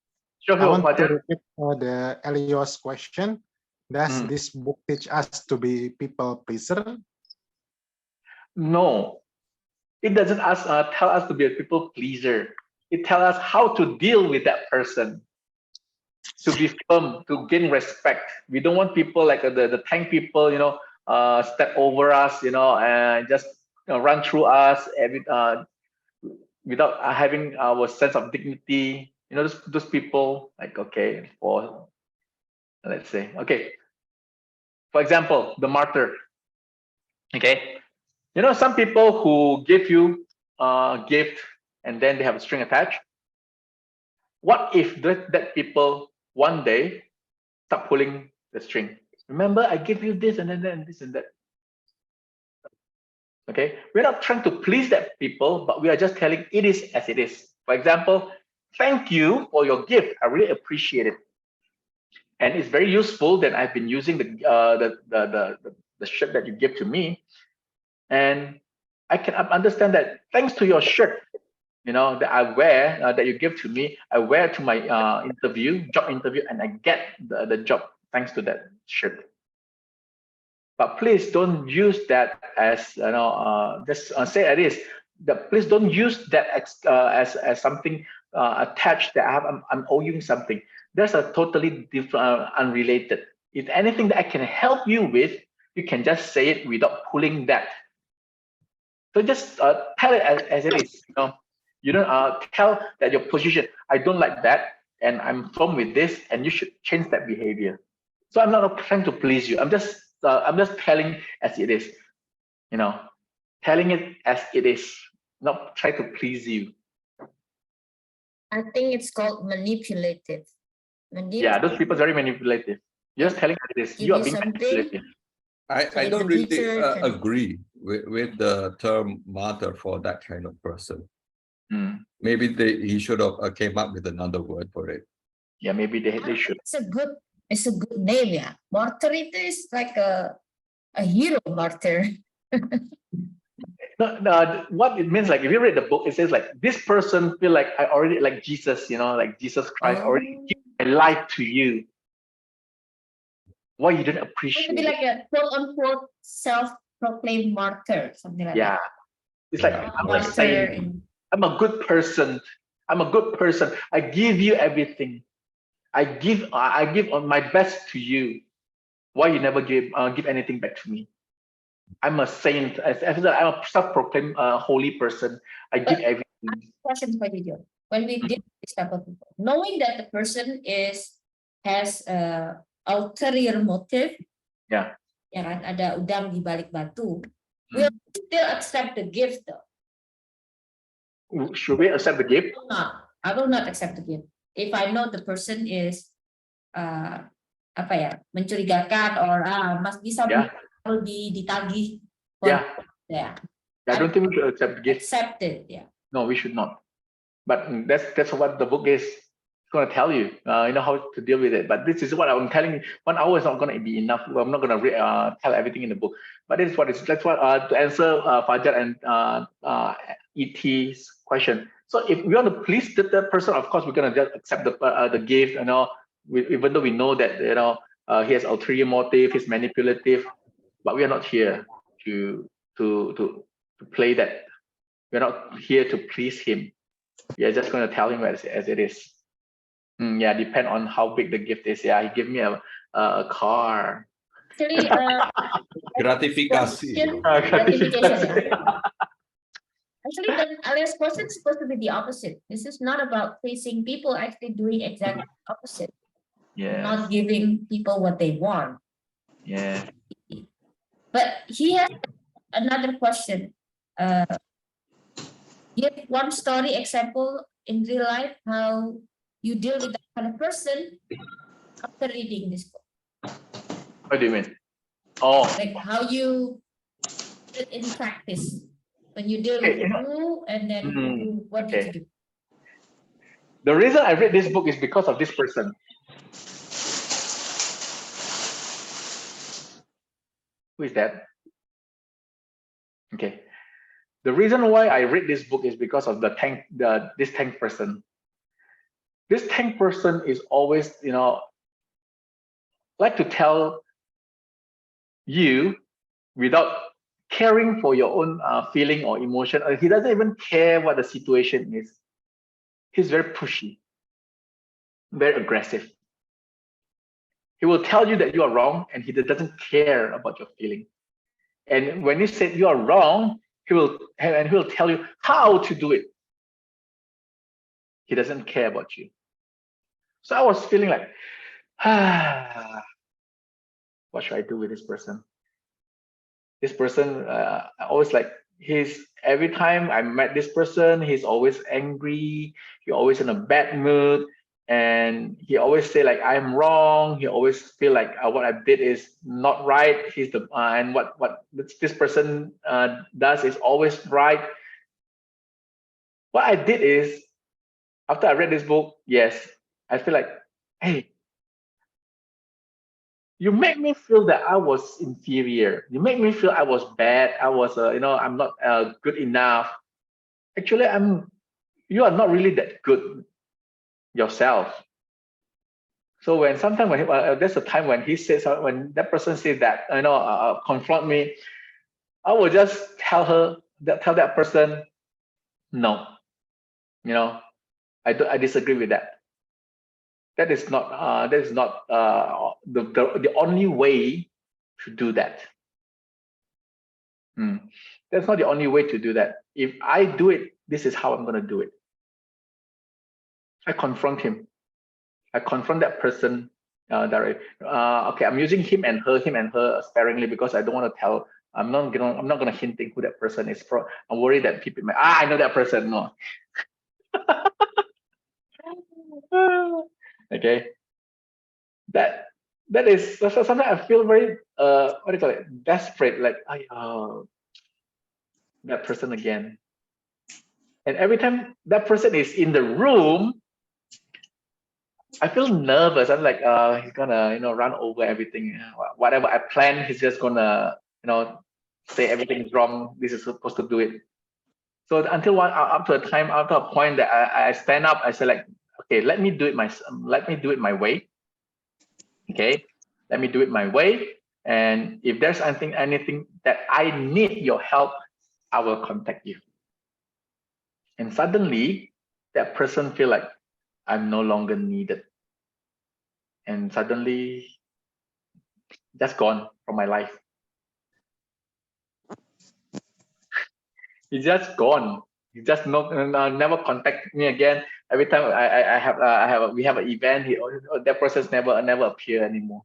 Sure, I want to Fajar. repeat the Elios question. Does this book teach us to be people pleaser? No, it doesn't tell us to be a people pleaser. It tells us how to deal with that person, to be firm, to gain respect. We don't want people like the tank people, step over us, and just run through us without having our sense of dignity. Those people, like, okay, for let's say, okay, for example, the martyr. Okay, some people who give you a gift and then they have a string attached. What if that people one day start pulling the string? Remember, I gave you this and then this and that. Okay, we're not trying to please that people, but we are just telling it is as it is. For example, thank you for your gift. I really appreciate it, and it's very useful that I've been using the shirt that you give to me, and I can understand that thanks to your shirt, that I wear, that you give to me, I wear to my job interview, and I get the job thanks to that shirt. But please don't use that as, just say it is. Please don't use that as something attached that I'm owing something. That's a totally different, unrelated. If anything that I can help you with, you can just say it without pulling that. So just tell it as it is. You don't tell that your position, I don't like that, and I'm firm with this, and you should change that behavior. So I'm not trying to please you. I'm just telling as it is. Telling it as it is, not try to please you. I think it's called manipulative. Yeah, those people are very manipulative. You're just telling as it is. You are being manipulative. I don't really agree with the term martyr for that kind of person. Maybe he should have came up with another word for it. Yeah, maybe they should. It's a good name, yeah. Martyr, it is like a hero martyr. No, what it means, like if you read the book, it says like this person feel like I already like Jesus, like Jesus Christ already gave my life to you. Why you didn't appreciate it? It would be like a quote-unquote self-proclaimed martyr, something like that. Yeah. It's like I'm a saint. I'm a good person. I'm a good person. I give you everything. I give on my best to you. Why you never give anything back to me? I'm a saint. I'm a self-proclaimed holy person. I give everything. I have a question for you, John. When we did this type of people, knowing that the person has ulterior motive, ya kan, ada udang di balik batu, we'll still accept the gift though. Should we accept the gift? I will not accept the gift. If I know the person is mencurigakan or bisa ditagih. I don't think we should accept the gift. Accept it, yeah. No, we should not. But that's what the book is going to tell you. You know how to deal with it. But this is what I'm telling you. 1 hour is not going to be enough. I'm not going to tell everything in the book. But this is what that's what to answer Fajar and ET's question. So if we want to please the person, of course we're going to just accept the gift. Even though we know that he has ulterior motive, he's manipulative, but we are not here to play that. We're not here to please him. We are just going to tell him as it is. Depend on how big the gift is. Yeah, he gave me a car. Actually, gratification. Gratification. Actually, the alias person is supposed to be the opposite. This is not about facing people, actually doing exactly the opposite. Yeah. Not giving people what they want. Yeah. But he has another question. Give one story example in real life how you deal with that kind of person after reading this book. What do you mean? Oh, Like how you put it in practice when you deal with you, and then what did you do? The reason I read this book is because of this person. Who is that? Okay. The reason why I read this book is because of this tank person. This tank person is always, like to tell you without caring for your own feeling or emotion. He doesn't even care what the situation is. He's very pushy, very aggressive. He will tell you that you are wrong, and he doesn't care about your feeling. And when you say you are wrong, he will tell you how to do it. He doesn't care about you. So I was feeling like, what should I do with this person? This person, always like, every time I met this person, he's always angry. He always in a bad mood. And he always say like, I'm wrong. He always feel like what I did is not right. And what this person does is always right. What I did is, after I read this book, yes, I feel like, hey, you make me feel that I was inferior. You make me feel I was bad. I was, I'm not good enough. Actually, you are not really that good yourself. So when there's a time when when that person says that, confront me, I will just tell that person, no, I disagree with that. That is not the only way to do that. That's not the only way to do that. If I do it, this is how I'm going to do it. I confront him. I confront that person directly. Okay, I'm using him and her sparingly because I don't want to tell. I'm not gonna hinting who that person is. I'm worried that people might. I know that person. No. Okay. That is sometimes I feel very what do you call it? Desperate. Like that person again. And every time that person is in the room, I feel nervous. I'm like, he's gonna, run over everything. Whatever I plan, he's just gonna, say everything is wrong. This is supposed to do it. So until up to a point that I stand up, I say like, okay, let me do it my way. Okay, let me do it my way. And if there's anything that I need your help, I will contact you. And suddenly, that person feel like I'm no longer needed. And suddenly, just gone from my life. He's just gone. He just never contact me again. Every time we have an event, that person never appear anymore.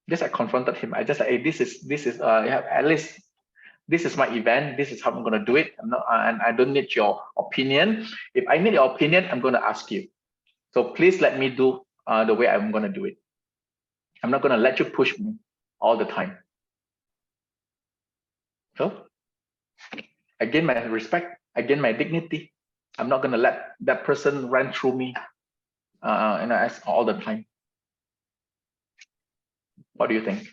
Just I confronted him. I just like, hey, this is at least this is my event. This is how I'm gonna do it. I'm not, and I don't need your opinion. If I need your opinion, I'm gonna ask you. So please let me do the way I'm gonna do it. I'm not gonna let you push me all the time. So I gain my respect. I gain my dignity. I'm not gonna let that person run through me, all the time. What do you think?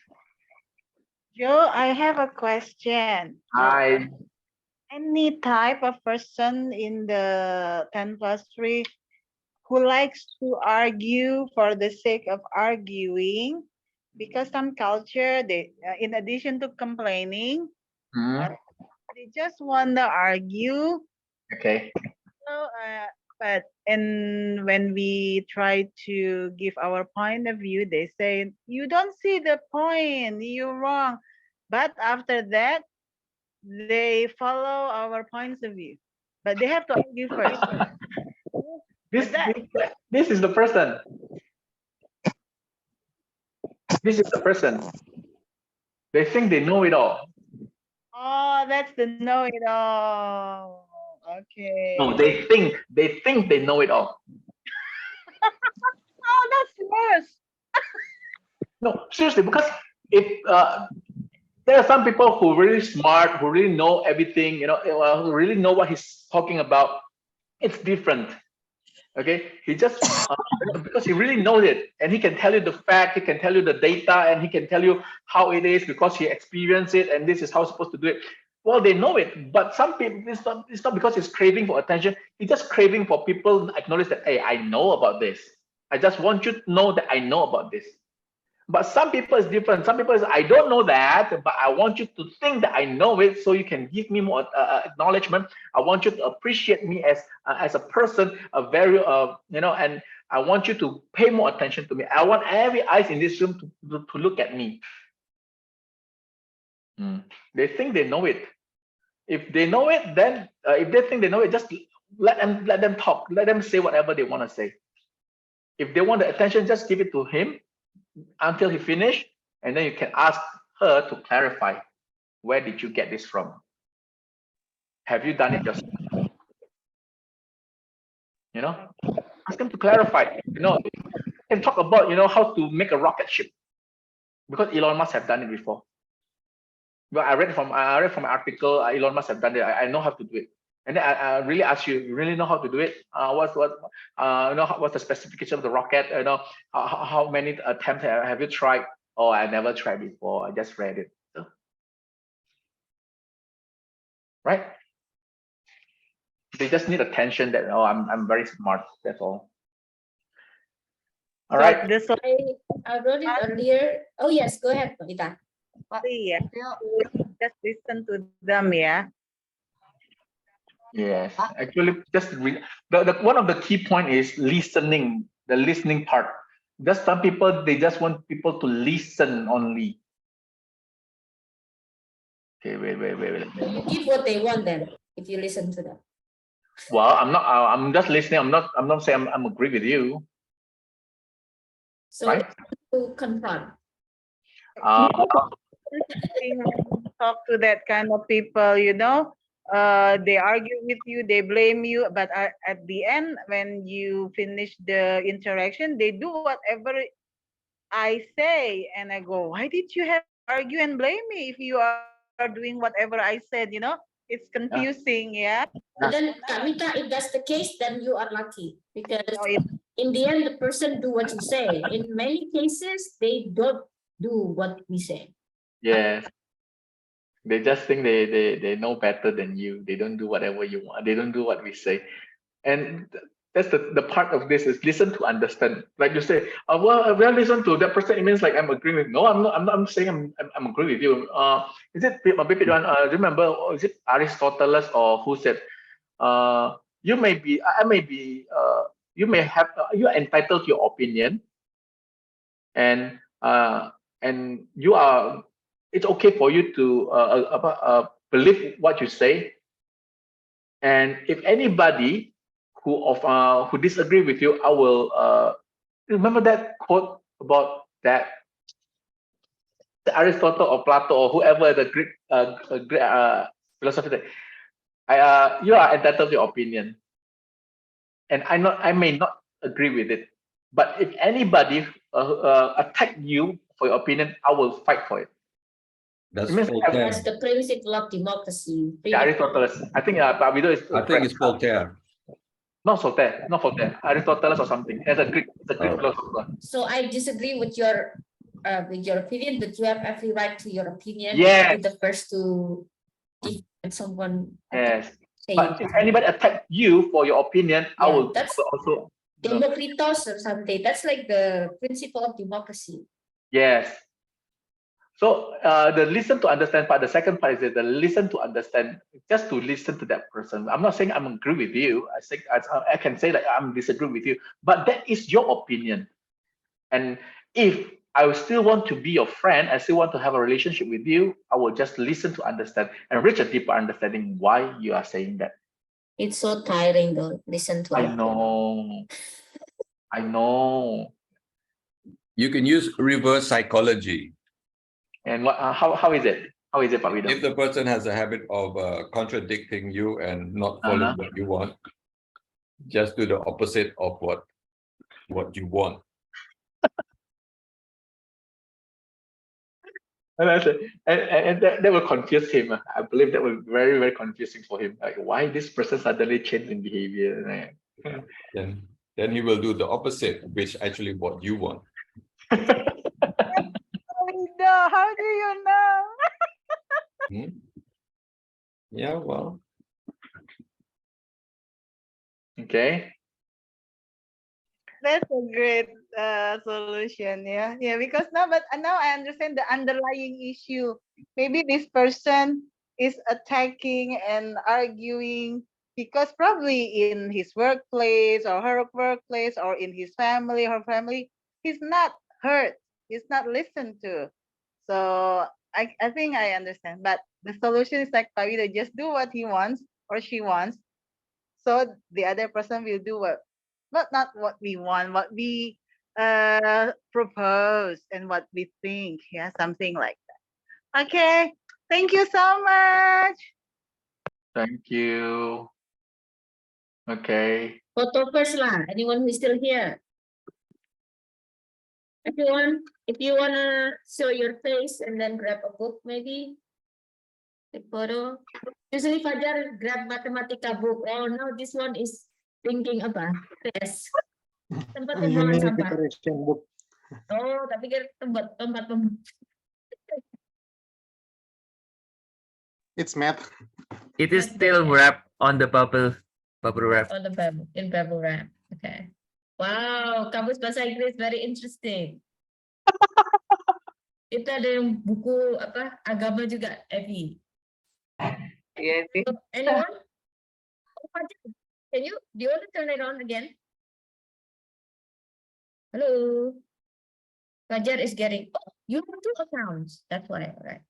Joe, I have a question. Hi. Any type of person in the 10+3 who likes to argue for the sake of arguing, because some culture, they, in addition to complaining, they just want to argue. Okay. So, and when we try to give our point of view, they say, you don't see the point, you're wrong. But after that, they follow our points of view, but they have to argue first. This is the person. This is the person. They think they know it all. Oh, that's the know-it-all. Okay. No, they think they know it all. Oh, that's worse. No, seriously, because if there are some people who are really smart, who really know everything, who really know what he's talking about, it's different. Okay, he just because he really knows it, and he can tell you the fact, he can tell you the data, and he can tell you how it is because he experienced it, and this is how he's supposed to do it. Well, they know it, but some people, it's not because he's craving for attention. He's just craving for people to acknowledge that, hey, I know about this. I just want you to know that I know about this. But some people is different. Some people is, I don't know that, but I want you to think that I know it, so you can give me more acknowledgement. I want you to appreciate me as a person, a very and I want you to pay more attention to me. I want every eyes in this room to look at me. They think they know it. If they know it, then if they think they know it, just let them talk. Let them say whatever they want to say. If they want the attention, just give it to him until he finished, and then you can ask her to clarify, where did you get this from? Have you done it yourself? Ask them to clarify. And talk about how to make a rocket ship, because Elon Musk have done it before. But I read from an article, Elon Musk have done it. I know how to do it. And then I really ask you, you really know how to do it? What's the specification of the rocket? How many attempts have you tried? Oh, I never tried before. I just read it. So, right? They just need attention. That I'm very smart. That's all. All right. This I wrote it earlier. Oh yes, go ahead, Ita. Yeah. Just listen to them, yeah. Yes, actually, just one of the key point is listening. The listening part. Just some people, they just want people to listen only. Okay, wait. You give what they want then, if you listen to them. Well, I'm not. I'm just listening. I'm not saying I'm agree with you. So right? To confront. Talk to that kind of people, they argue with you, they blame you, but at the end, when you finish the interaction, they do whatever I say, and I go, why did you have to argue and blame me if you are doing whatever I said? It's confusing. Yeah. But then, Kamita, if that's the case, then you are lucky, because in the end, the person do what you say. In many cases, they don't do what we say. Yes. They just think they know better than you. They don't do whatever you want. They don't do what we say. And that's the part of this is listen to understand. Like you say, well, when I listen to that person, it means like I'm agreeing with. No, I'm not. I'm saying I'm agreeing with you. Is it remember? Is it Aristotle or who said? You may be. I may be. You may have. You are entitled to your opinion. And you are. It's okay for you to believe what you say. And if anybody who disagree with you, I will remember that quote about that Aristotle or Plato or whoever the Greek philosopher that you are entitled to your opinion, and I may not agree with it, but if anybody attack you for your opinion, I will fight for it. That's the principle of democracy. Yeah, Aristotle. I think it's Voltaire. Not Voltaire. Aristotle or something. It's a Greek philosopher. So I disagree with your opinion, but you have every right to your opinion. Yes. Be the first to defend someone. Yes. But if anybody attack you for your opinion, I will also. Demokritos or something. That's like the principle of democracy. Yes. So the listen to understand part, the second part is the listen to understand, just to listen to that person. I'm not saying I'm agree with you. I can say that I'm disagree with you, but that is your opinion. And if I will still want to be your friend. I still want to have a relationship with you. I will just listen to understand and reach a deeper understanding why you are saying that. It's so tiring though. Listen to I it. know. I know. You can use reverse psychology. And what? How is it? How is it, Pak Widow? If the person has a habit of contradicting you and not following what you want, just do the opposite of what you want. And that will confuse him. I believe that will be very, very confusing for him. Like, why this person suddenly changed in behavior? Then he will do the opposite, which actually what you want. How do you know? Yeah, well. Okay. That's a great solution. Yeah, because now I understand the underlying issue. Maybe this person is attacking and arguing because probably in his workplace or her workplace or in his family, her family, he's not heard, he's not listened to. So I think I understand. But the solution is like Pavita, just do what he wants or she wants. So the other person will do what, but not what we want, what we propose and what we think. Yeah, something like that. Okay. Thank you so much. Thank you. Okay. Photo first lah. Anyone who's still here? If you wanna show your face and then grab a book, maybe the photo. Usually Fajar grab Mathematica book. Oh no, this one is thinking apa? Yes. Tempat pembuangan sampah. book. Oh, tapi kan tempat It's math. It is still wrapped on the bubble wrap. on the bubble wrap. Okay. Wow, kamus bahasa Inggris very interesting. Itu ada yang buku apa agama juga, Evi. Yes. Anyone? Do you want to turn it on again? Hello. Fajar is getting. Oh, you have 2 accounts. That's why. All right.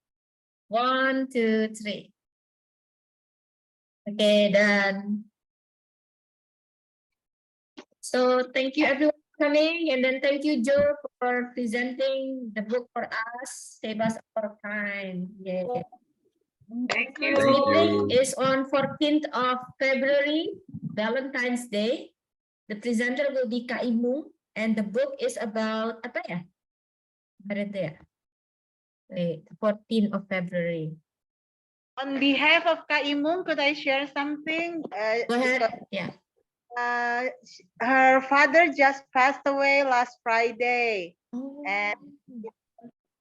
1, 2, 3. Okay, done. So thank you everyone for coming, and then thank you Joe for presenting the book for us. Save us our time. Yeah. Thank Next meeting is on 14th of February, Valentine's Day. The presenter will be Kak Imu, and the book is about apa ya? Wait, 14th of February. On behalf of Kak Imung, could I share something? Go ahead. Yeah. Her father just passed away last Friday. Oh. And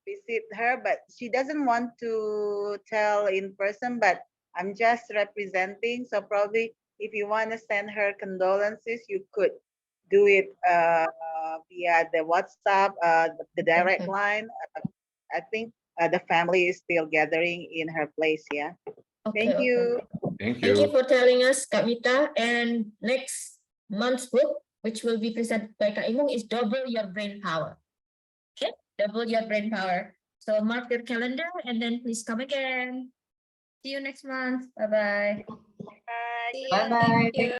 visit her, but she doesn't want to tell in person, but I'm just representing. So probably if you want to send her condolences, you could do it via the WhatsApp, the direct line. I think the family is still gathering in her place. Yeah. Okay, Thank you. Thank Thank you you. for telling us, Kak Vita. And next month's book, which will be presented by Kak Imung, is Double Your Brain Power. Okay, Double Your Brain Power. So mark your calendar and then please come again. See you next month. Bye-bye. Bye. Bye. Thank you.